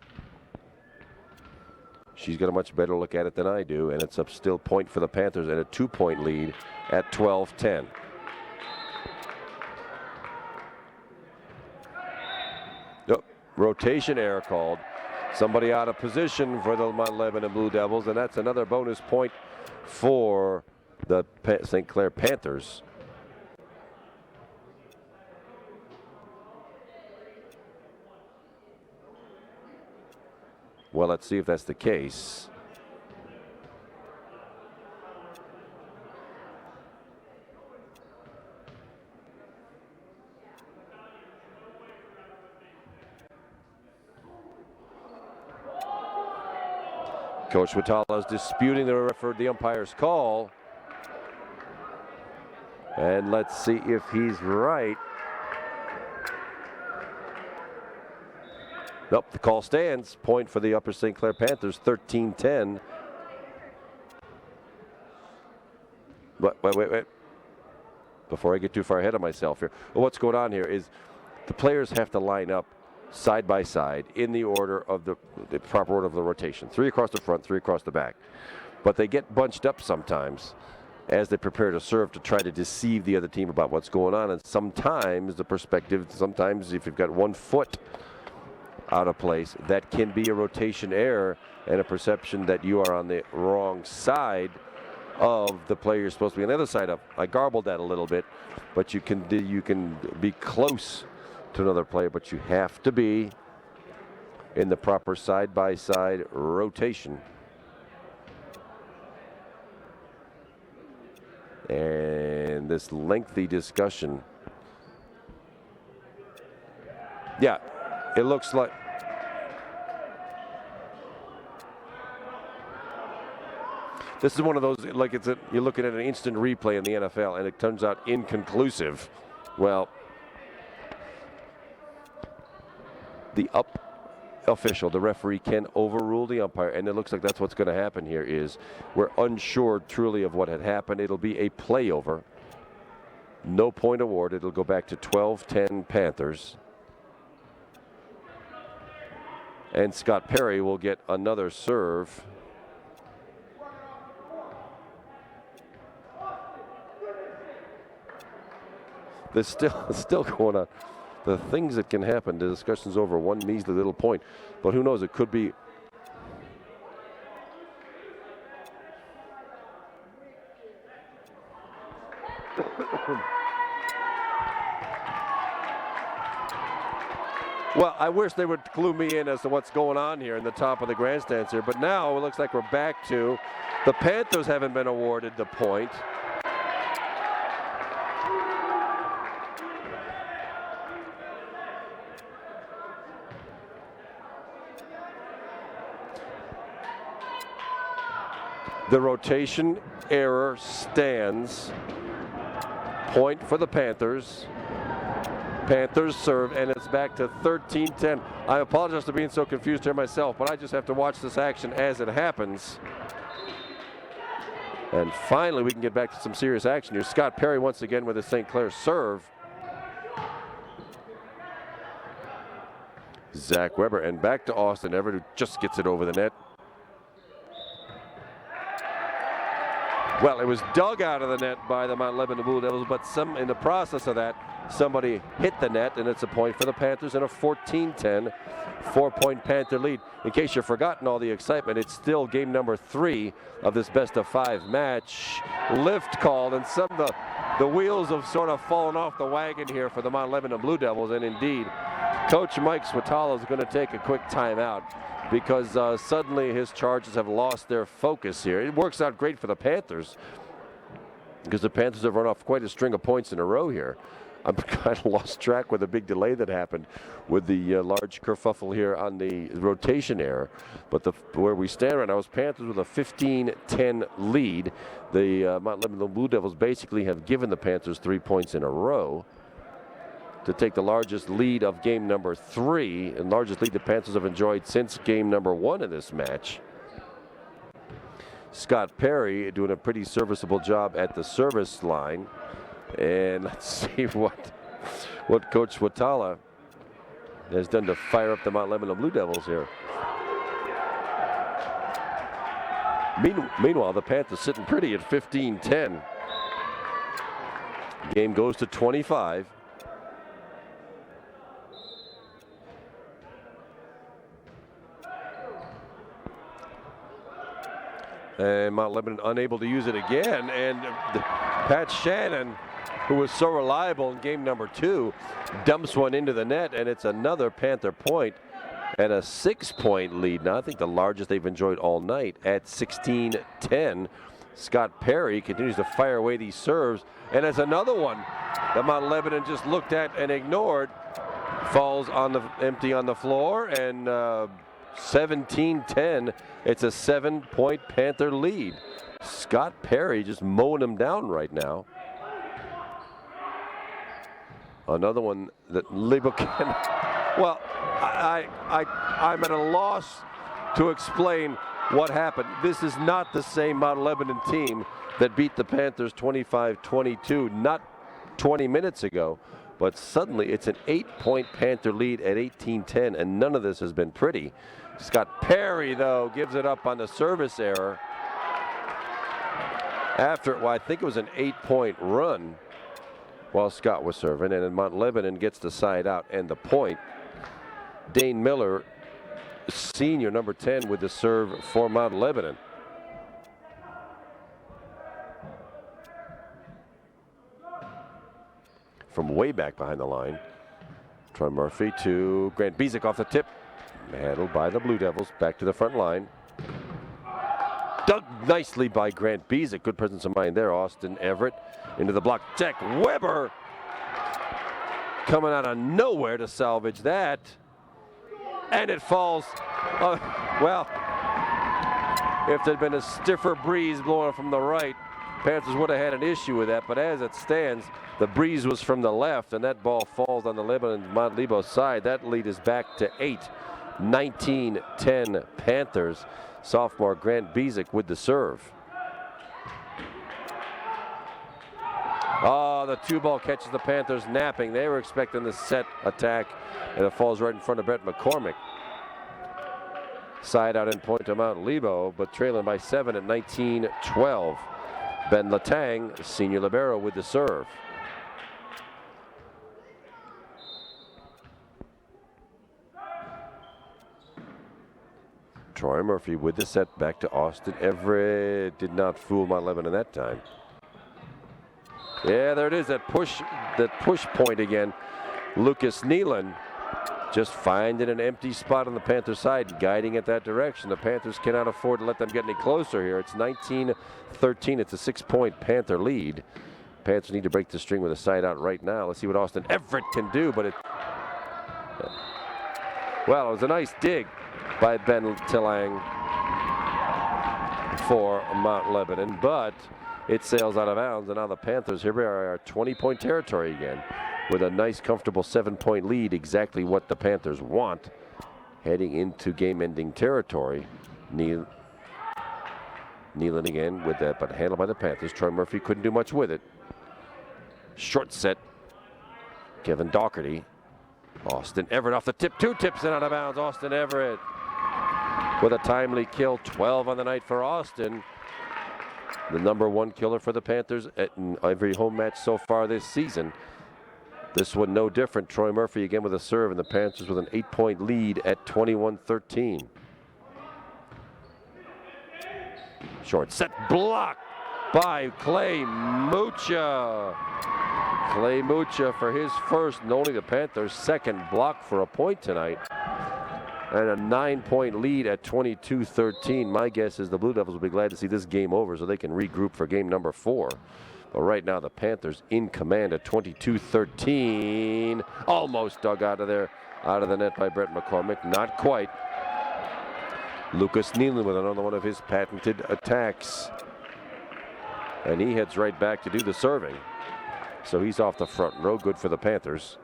She's got a much better look at it than I do, and it's a still point for the Panthers and a 2-point lead at 12-10. Nope. Rotation error called. Somebody out of position for the Mount Lebanon Blue Devils, and that's another bonus point for the St. Clair Panthers. Well, let's see if that's the case. Coach Watala is disputing the umpire's call. And let's see if he's right. Nope, the call stands. Point for the Upper St. Clair Panthers, 13-10. Wait. Before I get too far ahead of myself here. Well, what's going on here is the players have to line up side by side in the order of the proper order of the rotation. 3 across the front, 3 across the back. But they get bunched up sometimes as they prepare to serve to try to deceive the other team about what's going on. And sometimes if you've got 1 foot out of place, that can be a rotation error and a perception that you are on the wrong side of the player you're supposed to be on the other side of. I garbled that a little bit, but you can be close to another player, but you have to be in the proper side-by-side rotation. And this lengthy discussion. Yeah, it looks like this is one of those, like you're looking at an instant replay in the NFL and it turns out inconclusive. Well, the official, the referee, can overrule the umpire, and it looks like that's what's going to happen here. Is we're unsure truly of what had happened. It'll be a playover. No point award. It'll go back to 12-10 Panthers. And Scott Perry will get another serve. There's still going on. The things that can happen, the discussion's over one measly little point. But who knows, it could be. Well, I wish they would clue me in as to what's going on here in the top of the grandstands here. But now it looks like we're back to the Panthers haven't been awarded the point. The rotation error stands. Point for the Panthers. Panthers serve, and it's back to 13-10. I apologize for being so confused here myself, but I just have to watch this action as it happens. And finally, we can get back to some serious action here. Scott Perry once again with a St. Clair serve. Zach Weber, and back to Austin Everett, who just gets it over the net. Well, it was dug out of the net by the Mount Lebanon Blue Devils, but in the process of that, somebody hit the net, and it's a point for the Panthers and a 14-10 4-point Panther lead. In case you've forgotten all the excitement, it's still game number 3 of this best-of-5 match. Lift called, and some of the wheels have sort of fallen off the wagon here for the Mount Lebanon Blue Devils, and indeed, Coach Mike Swatala is going to take a quick timeout because suddenly his charges have lost their focus here. It works out great for the Panthers because the Panthers have run off quite a string of points in a row here. I'm kind of lost track with a big delay that happened with the large kerfuffle here on the rotation error. But where we stand right now is Panthers with a 15-10 lead. The Mount Lebanon Blue Devils basically have given the Panthers 3 points in a row to take the largest lead of game number 3, and largest lead the Panthers have enjoyed since game number 1 in this match. Scott Perry doing a pretty serviceable job at the service line. And let's see what Coach Swatala has done to fire up the Mount Lebanon Blue Devils here. Meanwhile, the Panthers sitting pretty at 15-10. Game goes to 25. And Mount Lebanon unable to use it again. And Pat Shannon, who was so reliable in game number 2, dumps one into the net, and it's another Panther point and a 6-point lead. Now, I think the largest they've enjoyed all night at 16-10. Scott Perry continues to fire away these serves, and it's another one that Mount Lebanon just looked at and ignored. Falls on empty on the floor, and 17-10. It's a 7-point Panther lead. Scott Perry just mowing him down right now. Another one that Lebo can. Well, I'm at a loss to explain what happened. This is not the same Mount Lebanon team that beat the Panthers 25-22 not 20 minutes ago. But suddenly it's an 8-point Panther lead at 18-10, and none of this has been pretty. Scott Perry, though, gives it up on the service error after, well, I think it was an 8-point run while Scott was serving, and then Mount Lebanon gets the side out and the point. Dane Miller, senior, number 10, with the serve for Mount Lebanon. From way back behind the line. Troy Murphy to Grant Bezic off the tip. Handled by the Blue Devils. Back to the front line. Dug nicely by Grant Bezic. Good presence of mind there. Austin Everett into the block. Jack Weber coming out of nowhere to salvage that. And it falls. Well, if there'd been a stiffer breeze blowing from the right, Panthers would have had an issue with that. But as it stands, the breeze was from the left, and that ball falls on the Lebanon Mount Lebo side. That lead is back to 8. 19-10 Panthers. Sophomore Grant Bezic with the serve. Oh, the 2-ball catches the Panthers napping. They were expecting the set attack, and it falls right in front of Brett McCormick. Side out and point to Mount Lebo, but trailing by 7 at 19-12. Ben Letang, senior libero, with the serve. Troy Murphy with the set back to Austin Everett. Did not fool Mount Lebanon that time. Yeah, there it is, that push point again. Lucas Nealon just finding an empty spot on the Panthers side, guiding it that direction. The Panthers cannot afford to let them get any closer here. It's 19-13. It's a 6-point Panther lead. Panthers need to break the string with a side out right now. Let's see what Austin Everett can do, but well, it was a nice dig by Ben Tillang for Mount Lebanon, but it sails out of bounds, and now the Panthers, here we are, our 20-point territory again, with a nice, comfortable 7-point lead, exactly what the Panthers want, heading into game-ending territory. Nealon again with that, but handled by the Panthers. Troy Murphy couldn't do much with it. Short set. Kevin Doherty. Austin Everett off the tip. 2 tips and out of bounds. Austin Everett with a timely kill. 12 on the night for Austin. The #1 killer for the Panthers at every home match so far this season. This one no different. Troy Murphy again with a serve, and the Panthers with an 8-point lead at 21-13. Short set blocked by Clay Mucha. Clay Mucha for his first and only the Panthers' second block for a point tonight. And a 9-point lead at 22-13. My guess is the Blue Devils will be glad to see this game over so they can regroup for game number 4. But right now the Panthers in command at 22-13. Almost dug out of the net by Brett McCormick. Not quite. Lucas Nealon with another one of his patented attacks. And he heads right back to do the serving. So he's off the front row. Good for the Panthers.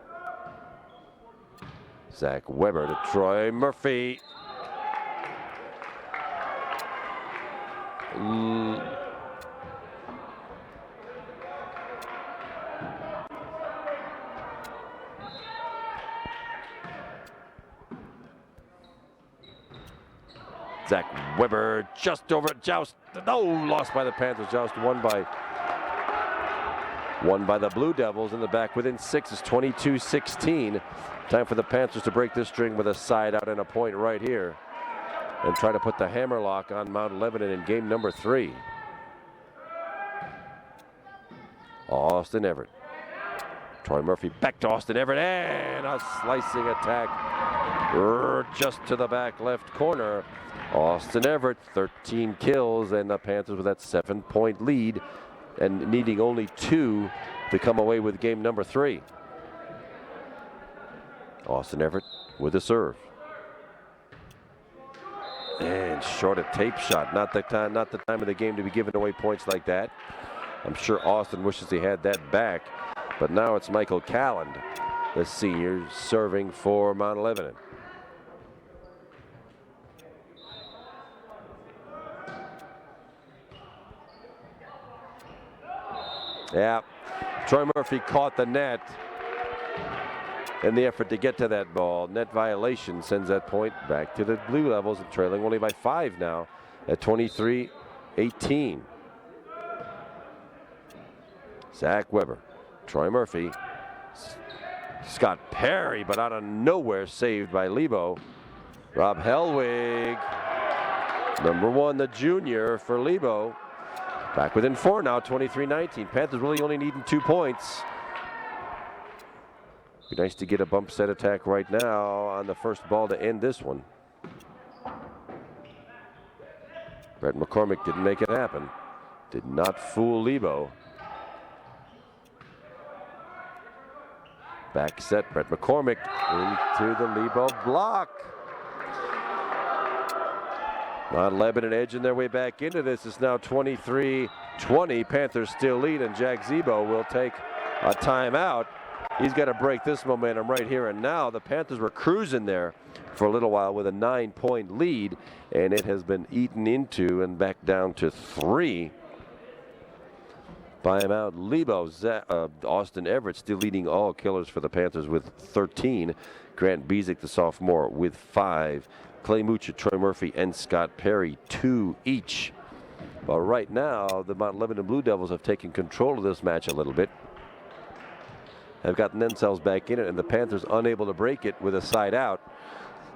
Zach Weber to Troy Murphy. Zach Weber just over joust. No, lost by the Panthers. Joust won by the Blue Devils in the back within 6. Is 22-16. Time for the Panthers to break this string with a side out and a point right here and try to put the hammerlock on Mount Lebanon in game number 3. Austin Everett. Troy Murphy back to Austin Everett, and a slicing attack just to the back left corner. Austin Everett, 13 kills, and the Panthers with that 7-point lead and needing only 2 to come away with game number 3. Austin Everett with a serve. And short a tape shot. Not the time of the game to be giving away points like that. I'm sure Austin wishes he had that back. But now it's Michael Calland, the senior, serving for Mount Lebanon. Yeah, Troy Murphy caught the net in the effort to get to that ball. Net violation sends that point back to the Blue Devils, and trailing only by 5 now at 23-18. Zach Weber, Troy Murphy, Scott Perry, but out of nowhere saved by Lebo. Rob Hellwig, #1, the junior for Lebo. Back within 4 now, 23-19. Panthers really only needing 2 points. Be nice to get a bump set attack right now on the first ball to end this one. Brett McCormick didn't make it happen. Did not fool Lebo. Back set, Brett McCormick into the Lebo block. Mount Lebanon edging their way back into this. It's now 23-20. Panthers still lead, and Jack Zebo will take a timeout. He's got to break this momentum right here and now. The Panthers were cruising there for a little while with a 9-point lead, and it has been eaten into and back down to 3 by Mount Lebo. Austin Everett still leading all killers for the Panthers with 13. Grant Bezic, the sophomore, with 5. Clay Mucha, Troy Murphy, and Scott Perry, 2 each. But right now, the Mount Lebanon Blue Devils have taken control of this match a little bit. Have gotten themselves back in it, and the Panthers unable to break it with a side out.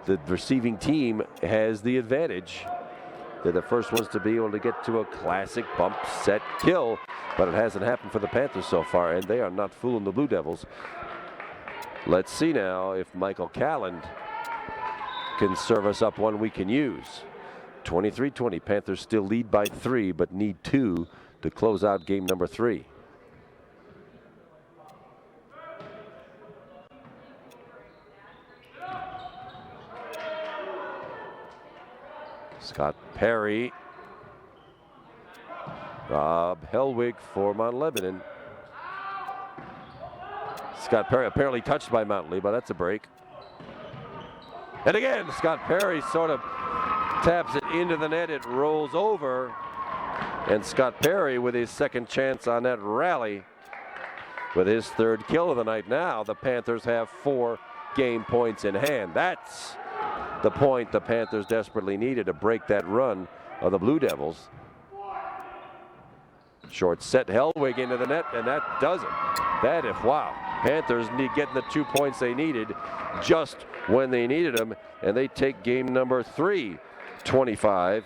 The receiving team has the advantage. They're the first ones to be able to get to a classic bump, set, kill, but it hasn't happened for the Panthers so far, and they are not fooling the Blue Devils. Let's see now if Michael Calland can serve us up one we can use. 23-20, Panthers still lead by 3, but need 2 to close out game number 3. Scott Perry. Rob Hellwig for Mount Lebanon. Scott Perry apparently touched by Mount Lebanon. That's a break. And again, Scott Perry sort of taps it into the net. It rolls over. And Scott Perry with his second chance on that rally with his 3rd kill of the night. Now the Panthers have 4 game points in hand. That's the point the Panthers desperately needed to break that run of the Blue Devils. Short set, Hellwig into the net, and that does it. That if, wow, Panthers getting the 2 points they needed just when they needed them, and they take game number 3, 25-20.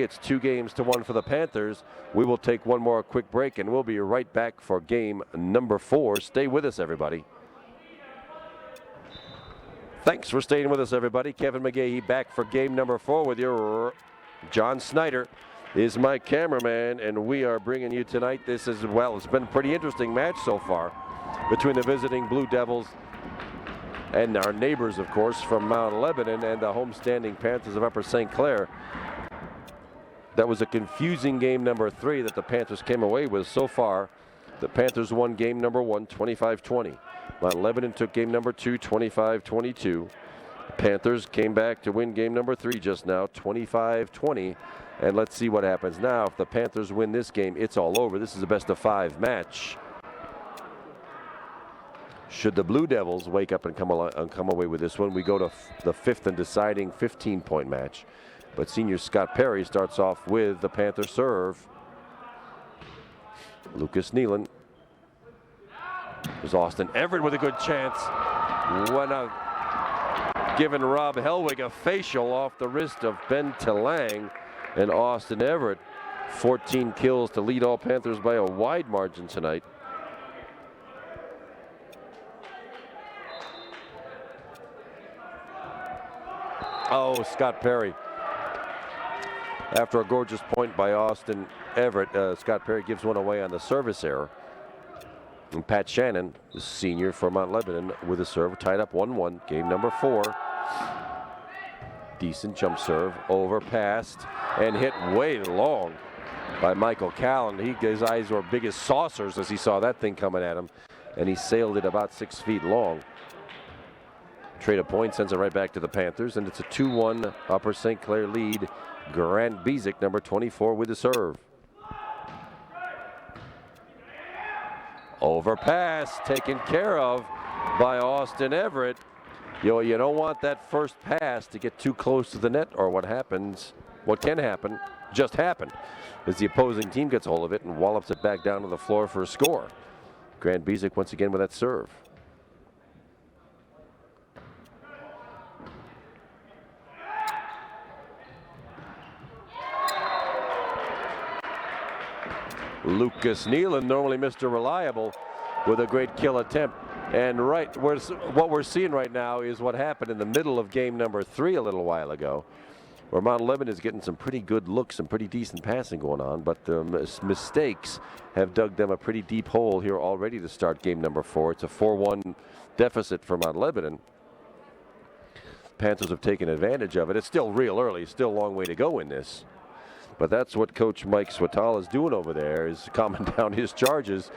It's 2 games to 1 for the Panthers. We will take one more quick break, and we'll be right back for game number 4. Stay with us, everybody. Thanks for staying with us, everybody. Kevin McGahey back for game number 4 with you. John Snyder is my cameraman, and we are bringing you tonight. This is, well, it's been a pretty interesting match so far between the visiting Blue Devils and our neighbors, of course, from Mount Lebanon and the homestanding Panthers of Upper St. Clair. That was a confusing game number 3 that the Panthers came away with so far. The Panthers won game number 1, 25-20. Mount Lebanon took game number 2, 25-22. Panthers came back to win game number 3 just now, 25-20. And let's see what happens now. If the Panthers win this game, it's all over. This is a best of 5 match. Should the Blue Devils wake up and come away with this one, we go to the 5th and deciding 15-point match. But senior Scott Perry starts off with the Panther serve. Lucas Nealon. There's Austin Everett with a good chance. Giving Rob Hellwig a facial off the wrist of Ben Telang. And Austin Everett, 14 kills to lead all Panthers by a wide margin tonight. Oh, Scott Perry. After a gorgeous point by Austin Everett, Scott Perry gives one away on the service error. And Pat Shannon, the senior for Mount Lebanon, with a serve, tied up 1-1, game number 4. Decent jump serve, overpassed, and hit way long by Michael Calland. His eyes were big as saucers as he saw that thing coming at him, and he sailed it about 6 feet long. Trade of points sends it right back to the Panthers, and it's a 2-1 Upper St. Clair lead. Grant Bezic, number 24, with the serve. Overpass taken care of by Austin Everett. You don't want that first pass to get too close to the net, or what can happen, just happened, as the opposing team gets a hold of it and wallops it back down to the floor for a score. Grant Bezic once again with that serve. Lucas Nealon, normally Mr. Reliable, with a great kill attempt. And what we're seeing right now is what happened in the middle of game number 3 a little while ago, where Mount Lebanon is getting some pretty good looks, some pretty decent passing going on, but the mistakes have dug them a pretty deep hole here already to start game number 4. It's a 4-1 deficit for Mount Lebanon. Panthers have taken advantage of it. It's still real early, still a long way to go in this. But that's what Coach Mike Swatala is doing over there, is calming down his charges.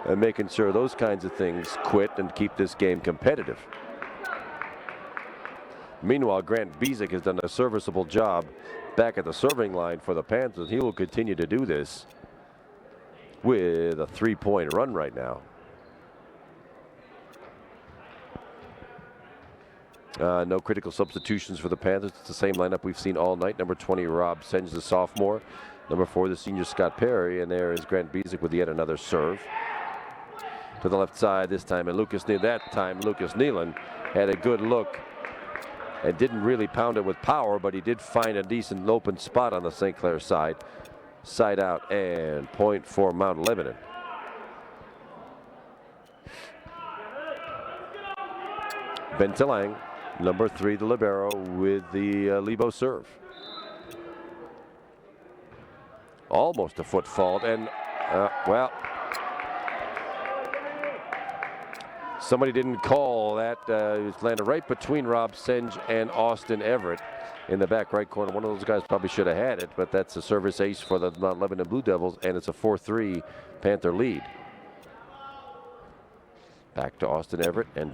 and making sure those kinds of things quit and keep this game competitive. Meanwhile, Grant Bezic has done a serviceable job back at the serving line for the Panthers. He will continue to do this with a 3-point run right now. No critical substitutions for the Panthers. It's the same lineup we've seen all night. Number 20, Rob Senge, the sophomore. Number 4, the senior Scott Perry. And there is Grant Bezic with yet another serve. To the left side this time. And Lucas Nealon had a good look and didn't really pound it with power, but he did find a decent open spot on the St. Clair side. Side out and point for Mount Lebanon. Ben Tillang, number 3, the libero, with the Lebo serve. Almost a foot fault, and well, somebody didn't call that. It landed right between Rob Senge and Austin Everett in the back right corner. One of those guys probably should have had it, but that's a service ace for the Mount Lebanon Blue Devils, and it's a 4-3 Panther lead. Back to Austin Everett, and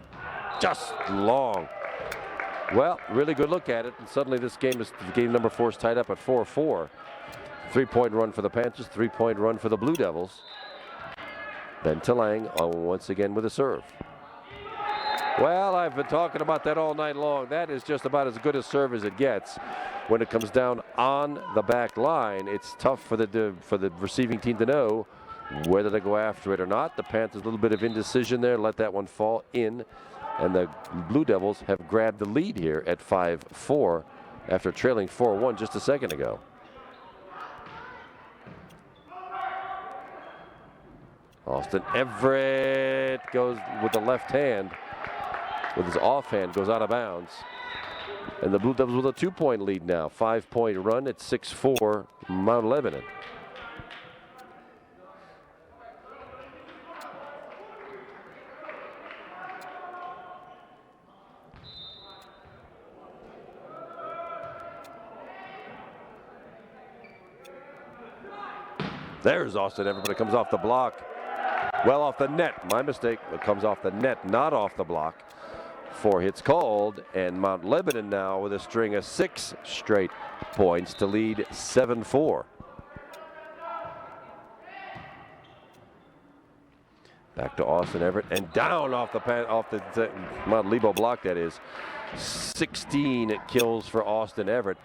just long. Well, really good look at it, and suddenly this game number 4 is tied up at 4-4. 3-point run for the Panthers, 3-point run for the Blue Devils. Ben Tillang once again with a serve. Well, I've been talking about that all night long. That is just about as good a serve as it gets. When it comes down on the back line, it's tough for the receiving team to know whether to go after it or not. The Panthers, a little bit of indecision there, let that one fall in. And the Blue Devils have grabbed the lead here at 5-4 after trailing 4-1 just a second ago. Austin Everett goes with the left hand, with his offhand, goes out of bounds. And the Blue Devils with a 2-point lead now. 5-point run at 6-4 Mount Lebanon. There's Austin Everett, but it comes off the block. Well, off the net. My mistake. It comes off the net, not off the block. 4 hits called, and Mount Lebanon now with a string of 6 straight points to lead 7-4. Back to Austin Everett, and down off the Mount Lebo block, that is. 16 kills for Austin Everett.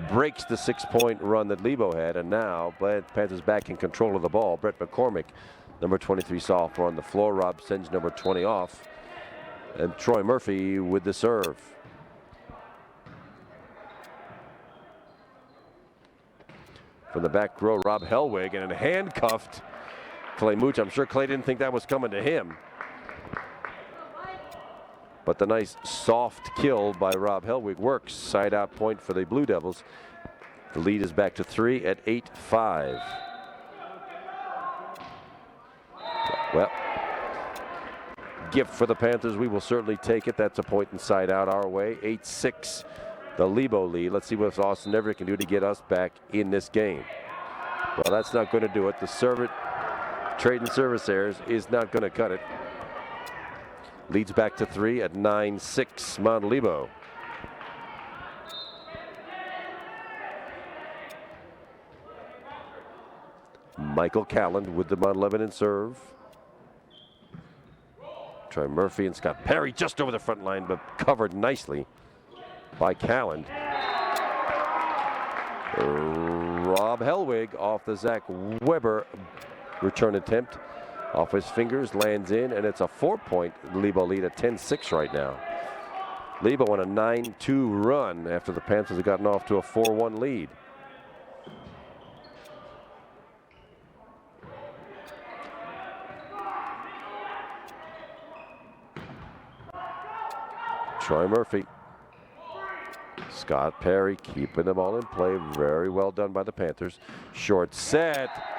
Breaks the 6-point run that Lebo had, and now Panthers back in control of the ball. Brett McCormick, number 23 sophomore on the floor. Rob Senge, number 20 off. And Troy Murphy with the serve. From the back row, Rob Hellwig, and handcuffed Clay Mooch. I'm sure Clay didn't think that was coming to him. But the nice soft kill by Rob Hellwig works. Side out point for the Blue Devils. The lead is back to 3 at 8-5. Well, gift for the Panthers. We will certainly take it. That's a point inside out our way. 8-6, the Lebo lead. Let's see what Austin Everett can do to get us back in this game. Well, that's not going to do it. The trading service errors is not going to cut it. Leads back to 3 at 9-6 Mount Lebo. Michael Calland with the Mount Lebanon serve. Troy Murphy and Scott Perry just over the front line, but covered nicely by Calland. Rob Hellwig off the Zach Weber return attempt. Off his fingers, lands in, and it's a 4-point Lebo lead at 10-6 right now. Lebo on a 9-2 run after the Panthers have gotten off to a 4-1 lead. Troy Murphy. Scott Perry keeping them all in play. Very well done by the Panthers. Short set.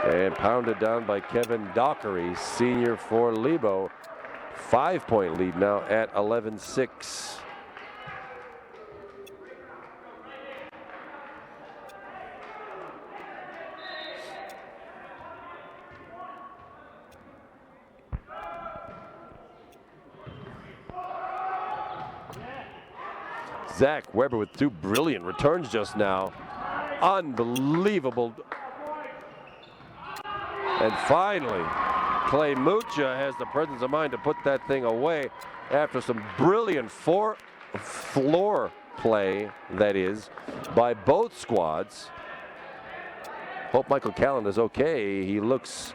And pounded down by Kevin Dockery, senior for Lebo. 5-point lead now at 11-6. Zach Weber with 2 brilliant returns just now. Unbelievable. And finally, Clay Mucha has the presence of mind to put that thing away after some brilliant floor play, that is, by both squads. Hope Michael Callan is okay. He looks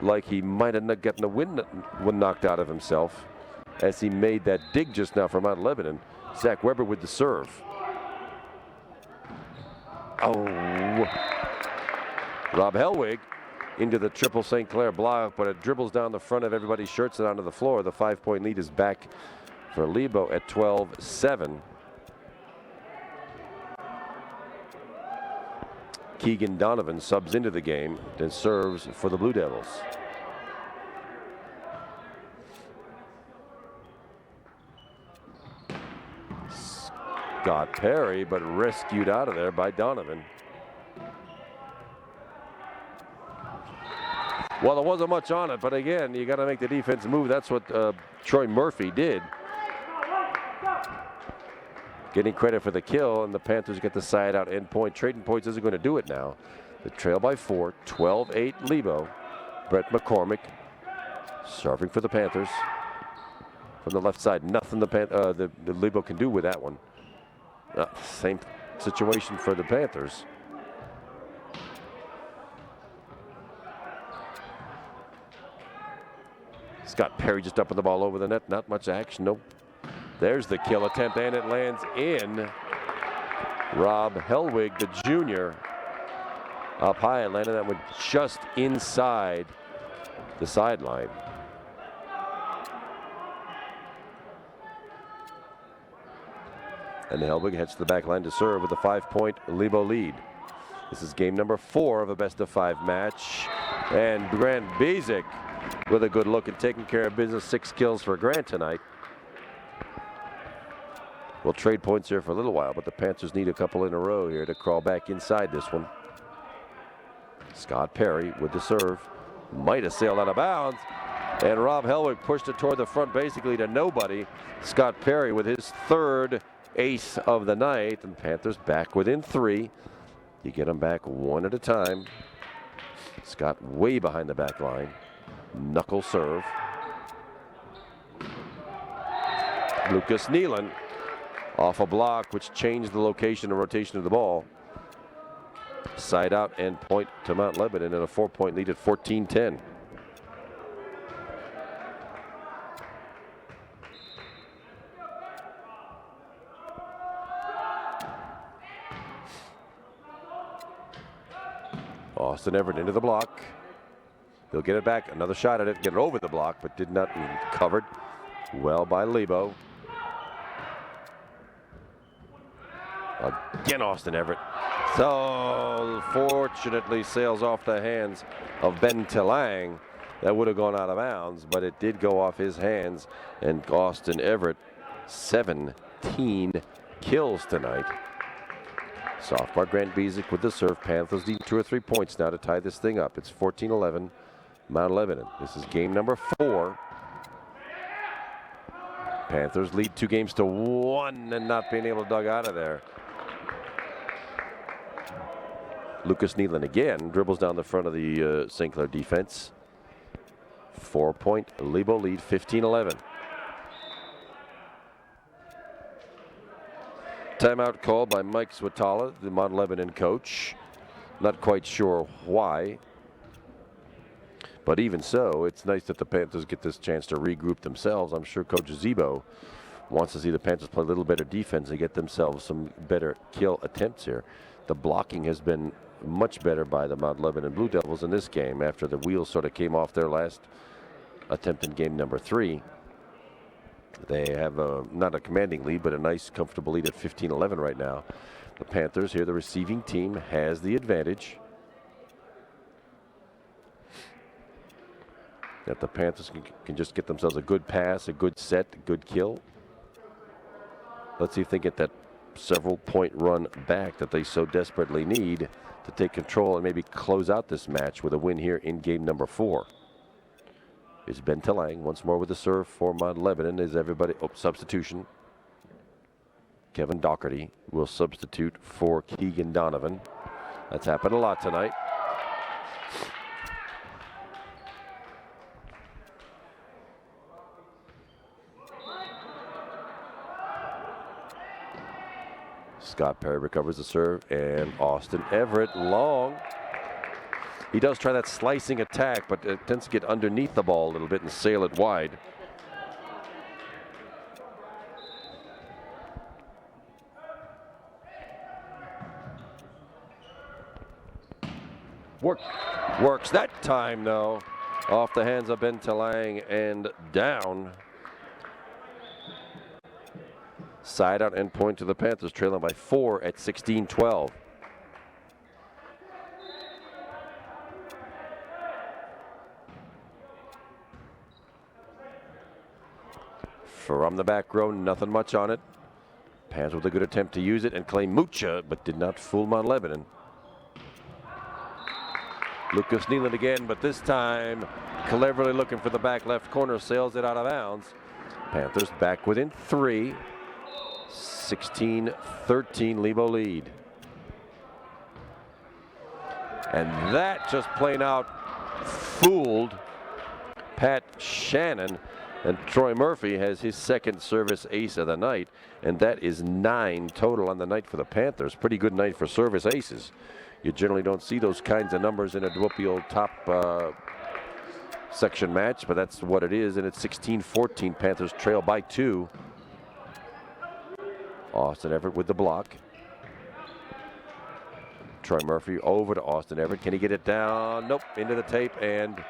like he might have gotten the wind knocked out of himself as he made that dig just now from Mount Lebanon. Zach Weber with the serve. Oh. Rob Hellwig into the triple St. Clair block, but it dribbles down the front of everybody's shirts and onto the floor. The 5-point lead is back for Lebo at 12-7. Keegan Donovan subs into the game, then serves for the Blue Devils. Scott Perry, but rescued out of there by Donovan. Well, there wasn't much on it, but again, you got to make the defense move. That's what Troy Murphy did. Getting credit for the kill, and the Panthers get the side out end point. Trading points isn't going to do it now. The trail by 4, 12-8 Lebo. Brett McCormick serving for the Panthers from the left side. Nothing the Lebo can do with that one. Same situation for the Panthers. Scott Perry just up with the ball over the net. Not much action. Nope. There's the kill attempt, and it lands in. Rob Hellwig, the junior, up high. It landed that one just inside the sideline. And Hellwig heads to the back line to serve with a 5-point Lebo lead. This is game number 4 of a best-of-5 match. And Grant Bezic with a good look and taking care of business. 6 kills for Grant tonight. We'll trade points here for a little while, but the Panthers need a couple in a row here to crawl back inside this one. Scott Perry with the serve. Might have sailed out of bounds. And Rob Hellwig pushed it toward the front basically to nobody. Scott Perry with his 3rd ace of the night. And Panthers back within 3. You get them back one at a time. Scott way behind the back line. Knuckle serve. Lucas Nealon off a block, which changed the location and rotation of the ball. Side out and point to Mount Lebanon and a 4-point lead at 14-10. Austin Everett into the block. He'll get it back. Another shot at it. Get it over the block, but did not be covered well by Lebo. Again, Austin Everett. So fortunately sails off the hands of Ben Telang. That would have gone out of bounds, but it did go off his hands. And Austin Everett, 17 kills tonight. Sophomore Grant Bezic with the serve. Panthers need 2 or 3 points now to tie this thing up. It's 14-11 Mount Lebanon. This is game number 4. Panthers lead 2-1 and not being able to dug out of there. Lucas Nealon again dribbles down the front of the St. Clair defense. 4-point Lebo lead, 15-11. Timeout called by Mike Swatala, the Mount Lebanon coach. Not quite sure why. But even so, it's nice that the Panthers get this chance to regroup themselves. I'm sure Coach Zebo wants to see the Panthers play a little better defense and get themselves some better kill attempts here. The blocking has been much better by the Mount Lebanon Blue Devils in this game after the wheels sort of came off their last attempt in game number 3. They have not a commanding lead, but a nice, comfortable lead at 15-11 right now. The Panthers here, the receiving team, has the advantage. That the Panthers can just get themselves a good pass, a good set, a good kill. Let's see if they get that several-point run back that they so desperately need to take control and maybe close out this match with a win here in game number 4. It's Ben Telang once more with the serve for Mount Lebanon. Is everybody? Oh, substitution. Kevin Doherty will substitute for Keegan Donovan. That's happened a lot tonight. Scott Perry recovers the serve, and Austin Everett long. He does try that slicing attack, but it tends to get underneath the ball a little bit and sail it wide. Works that time, though. Off the hands of Ben Talang and down. Side out end point to the Panthers, trailing by 4 at 16-12. From the back row, nothing much on it. Panthers with a good attempt to use it and Clay Mucha, but did not fool Mount Lebanon. Lucas Nealon again, but this time cleverly looking for the back left corner, sails it out of bounds. Panthers back within 3. 16-13 Lebo lead. And that just plain out fooled Pat Shannon. And Troy Murphy has his second service ace of the night, and that is 9 total on the night for the Panthers. Pretty good night for service aces. You generally don't see those kinds of numbers in a WPO top section match, but that's what it is, and it's 16-14. Panthers trail by 2. Austin Everett with the block. Troy Murphy over to Austin Everett. Can he get it down? Nope, into the tape, and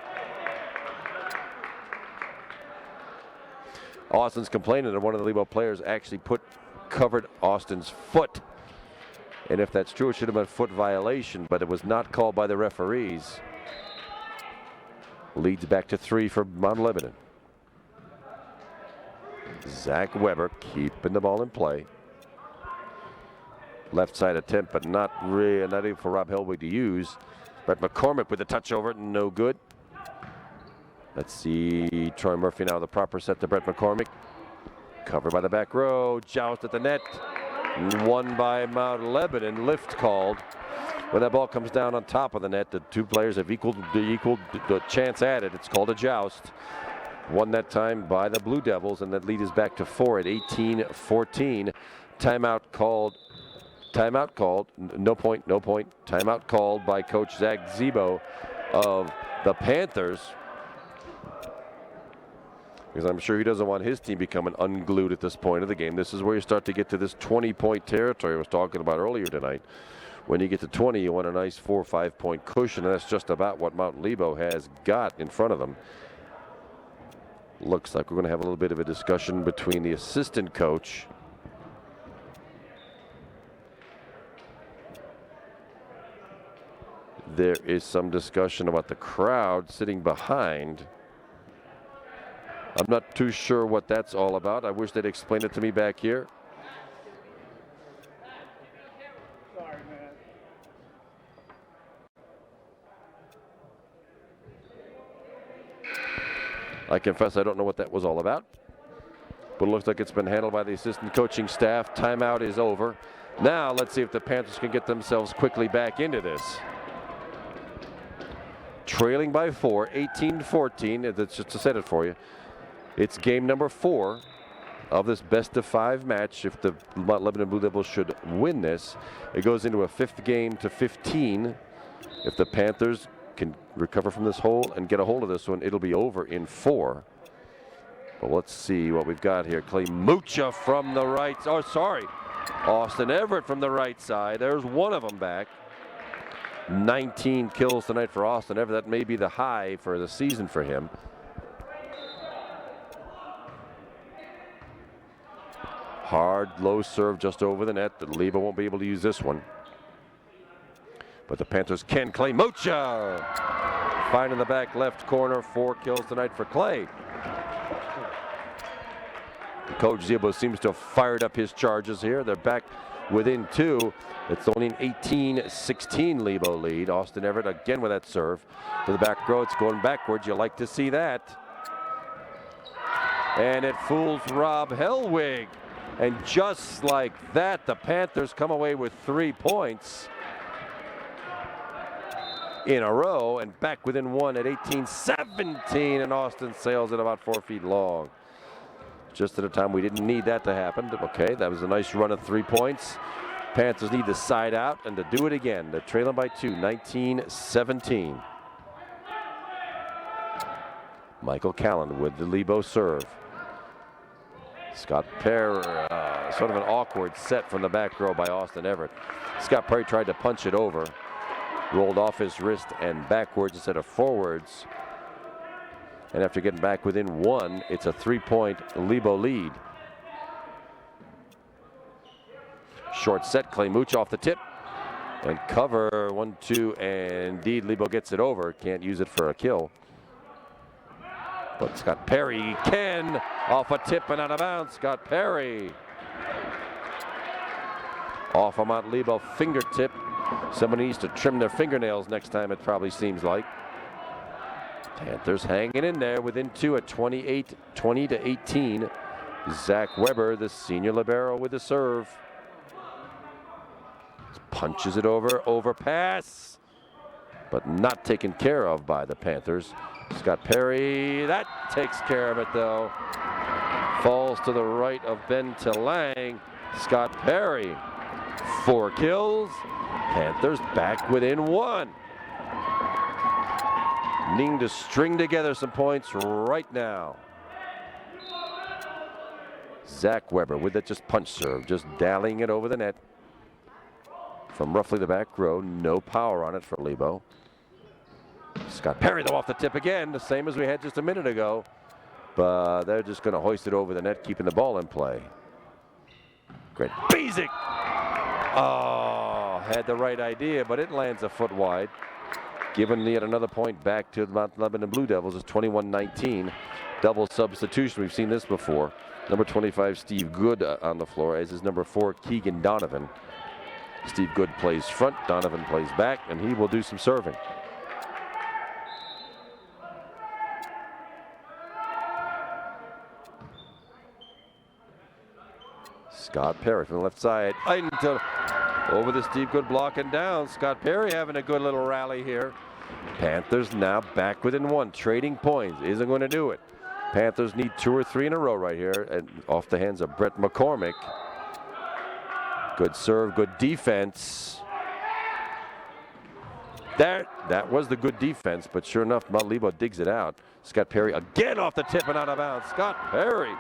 Austin's complaining that one of the Lebo players actually covered Austin's foot. And if that's true, it should have been a foot violation, but it was not called by the referees. Leads back to 3 for Mount Lebanon. Zach Weber keeping the ball in play. Left side attempt, but not even for Rob Helwig to use. Brett McCormick with the touch over it, no good. Let's see, Troy Murphy now the proper set to Brett McCormick. Covered by the back row, joust at the net. Won by Mount Lebanon, lift called. When that ball comes down on top of the net, the two players have equal the chance at it. It's called a joust. Won that time by the Blue Devils, and that lead is back to 4 at 18-14. Timeout called. No point. Timeout called by Coach Zach Zebo of the Panthers, because I'm sure he doesn't want his team becoming unglued at this point of the game. This is where you start to get to this 20-point territory I was talking about earlier tonight. When you get to 20, you want a nice 4 or 5 point cushion, and that's just about what Mount Lebo has got in front of them. Looks like we're going to have a little bit of a discussion between the assistant coach there is some discussion about the crowd sitting behind. I'm not too sure what that's all about. I wish they'd explain it to me back here. Sorry, man. I confess I don't know what that was all about, but it looks like it's been handled by the assistant coaching staff. Timeout is over. Now let's see if the Panthers can get themselves quickly back into this. Trailing by 4, 18-14. That's just to set it for you. It's game number 4 of this best-of-5 match. If the Mount Lebanon Blue Devils should win this, it goes into a 5th game to 15. If the Panthers can recover from this hole and get a hold of this one, it'll be over in 4. But let's see what we've got here. Clay Mucha from the right. Oh, sorry. Austin Everett from the right side. There's one of them back. 19 kills tonight for Austin Everett. That may be the high for the season for him. Hard, low serve just over the net. Lebo won't be able to use this one. But the Panthers can. Clay Mucha finding the back left corner. 4 kills tonight for Clay. Coach Zebo seems to have fired up his charges here. They're back within 2. It's only an 18-16 Lebo lead. Austin Everett again with that serve to the back row. It's going backwards. You like to see that. And it fools Rob Helwig. And just like that, the Panthers come away with 3 points in a row and back within one at 18-17, and Austin sails it about 4 feet long. Just at a time we didn't need that to happen. Okay, that was a nice run of 3 points. Panthers need the side out and to do it again. They're trailing by 2, 19-17. Michael Callan with the Lebo serve. Scott Perry, sort of an awkward set from the back row by Austin Everett. Scott Perry tried to punch it over, rolled off his wrist and backwards instead of forwards. And after getting back within 1, it's a 3-point Lebo lead. Short set, Clay Mooch off the tip. And cover, 1-2, and indeed Lebo gets it over. Can't use it for a kill. But Scott Perry can, off a tip and out of bounds. Scott Perry. Off a Mount Lebo fingertip. Somebody needs to trim their fingernails next time, it probably seems like. Panthers hanging in there within 2 at 20-18. Zach Weber, the senior libero, with the serve. Punches it over, overpass, but not taken care of by the Panthers. Scott Perry, that takes care of it though. Falls to the right of Ben Talang. Scott Perry, 4 kills. Panthers back within 1. Needing to string together some points right now. Zach Weber with it, just punch serve, just dallying it over the net. From roughly the back row, no power on it for Lebo. Scott Perry though off the tip again, the same as we had just a minute ago. But they're just going to hoist it over the net, keeping the ball in play. Great. Bezic! Oh, had the right idea, but it lands a foot wide. Giving yet another point back to the Mount Lebanon Blue Devils. It's 21-19. Double substitution. We've seen this before. Number 25, Steve Good on the floor, as is number 4, Keegan Donovan. Steve Good plays front, Donovan plays back, and he will do some serving. Scott Perry from the left side. Over the Steve Good block and down. Scott Perry having a good little rally here. Panthers now back within 1. Trading points. Isn't going to do it. Panthers need 2 or 3 in a row right here. And off the hands of Brett McCormick. Good serve, good defense. That was the good defense, but sure enough, Mount Lebo digs it out. Scott Perry again off the tip and out of bounds. Scott Perry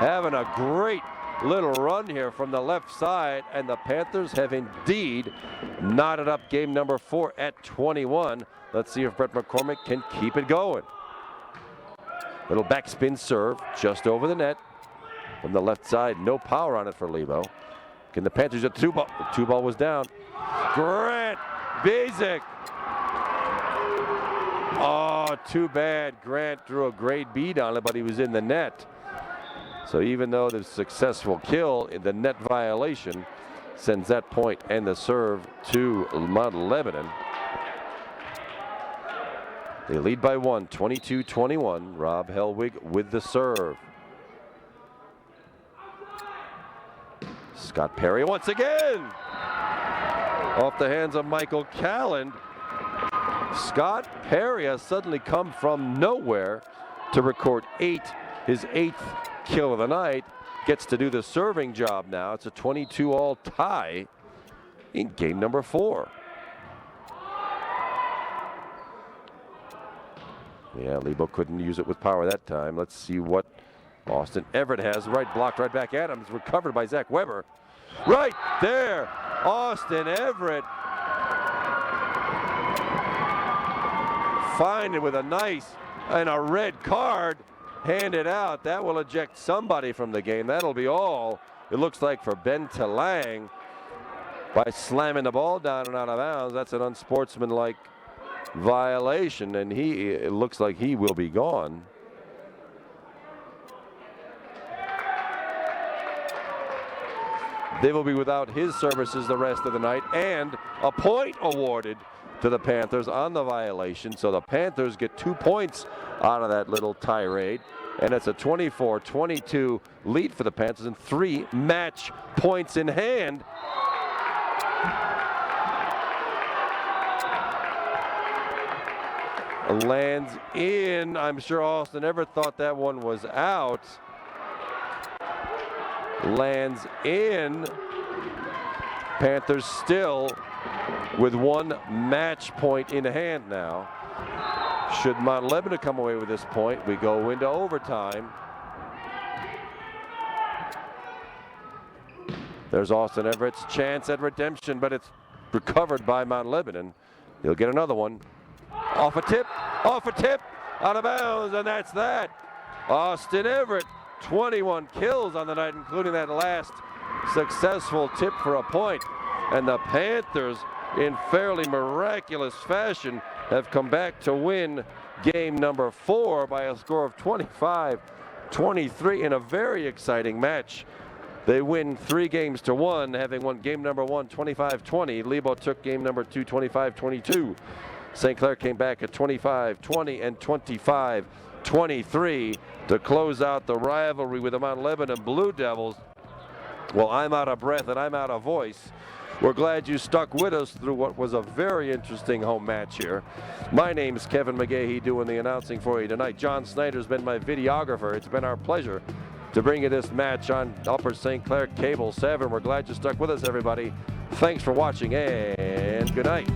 having a great little run here from the left side, and the Panthers have indeed knotted up game number 4 at 21. Let's see if Brett McCormick can keep it going. Little backspin serve just over the net. From the left side, no power on it for Lebo. Can the Panthers get 2 ball? The 2 ball was down. Grant Bezic. Oh, too bad. Grant drew a great bead on it, but he was in the net. So even though the successful kill in the net violation sends that point and the serve to Mount Lebanon. They lead by 1, 22-21. Rob Helwig with the serve. Scott Perry once again. Off the hands of Michael Callan. Scott Perry has suddenly come from nowhere to record his 8th kill of the night. Gets to do the serving job now. It's a 22-all tie in game number 4. Yeah, Lebo couldn't use it with power that time. Let's see what Austin Everett has. Right blocked right back at him. It's recovered by Zach Weber. Right there, Austin Everett. Find it with a nice and a red card handed out. That will eject somebody from the game. That'll be all, it looks like, for Ben Talang by slamming the ball down and out of bounds. That's an unsportsmanlike violation, and it looks like he will be gone. They will be without his services the rest of the night, and a point awarded to the Panthers on the violation. So the Panthers get 2 points out of that little tirade. And it's a 24-22 lead for the Panthers and 3 match points in hand. Lands in. I'm sure Austin Everett thought that one was out. Lands in. Panthers still with 1 match point in hand now. Should Mount Lebanon come away with this point, we go into overtime. There's Austin Everett's chance at redemption, but it's recovered by Mount Lebanon. He'll get another one. Off a tip, out of bounds, and that's that. Austin Everett, 21 kills on the night, including that last successful tip for a point. And the Panthers, in fairly miraculous fashion, have come back to win game number 4 by a score of 25-23 in a very exciting match. They win 3 games to 1, having won game number 1 25-20. Lebo took game number 2 25-22. St. Clair came back at 25-20 and 25-23 to close out the rivalry with the Mount Lebanon Blue Devils. Well, I'm out of breath and I'm out of voice. We're glad you stuck with us through what was a very interesting home match here. My name's Kevin McGahey doing the announcing for you tonight. John Snyder's been my videographer. It's been our pleasure to bring you this match on Upper St. Clair Cable 7. We're glad you stuck with us, everybody. Thanks for watching and good night.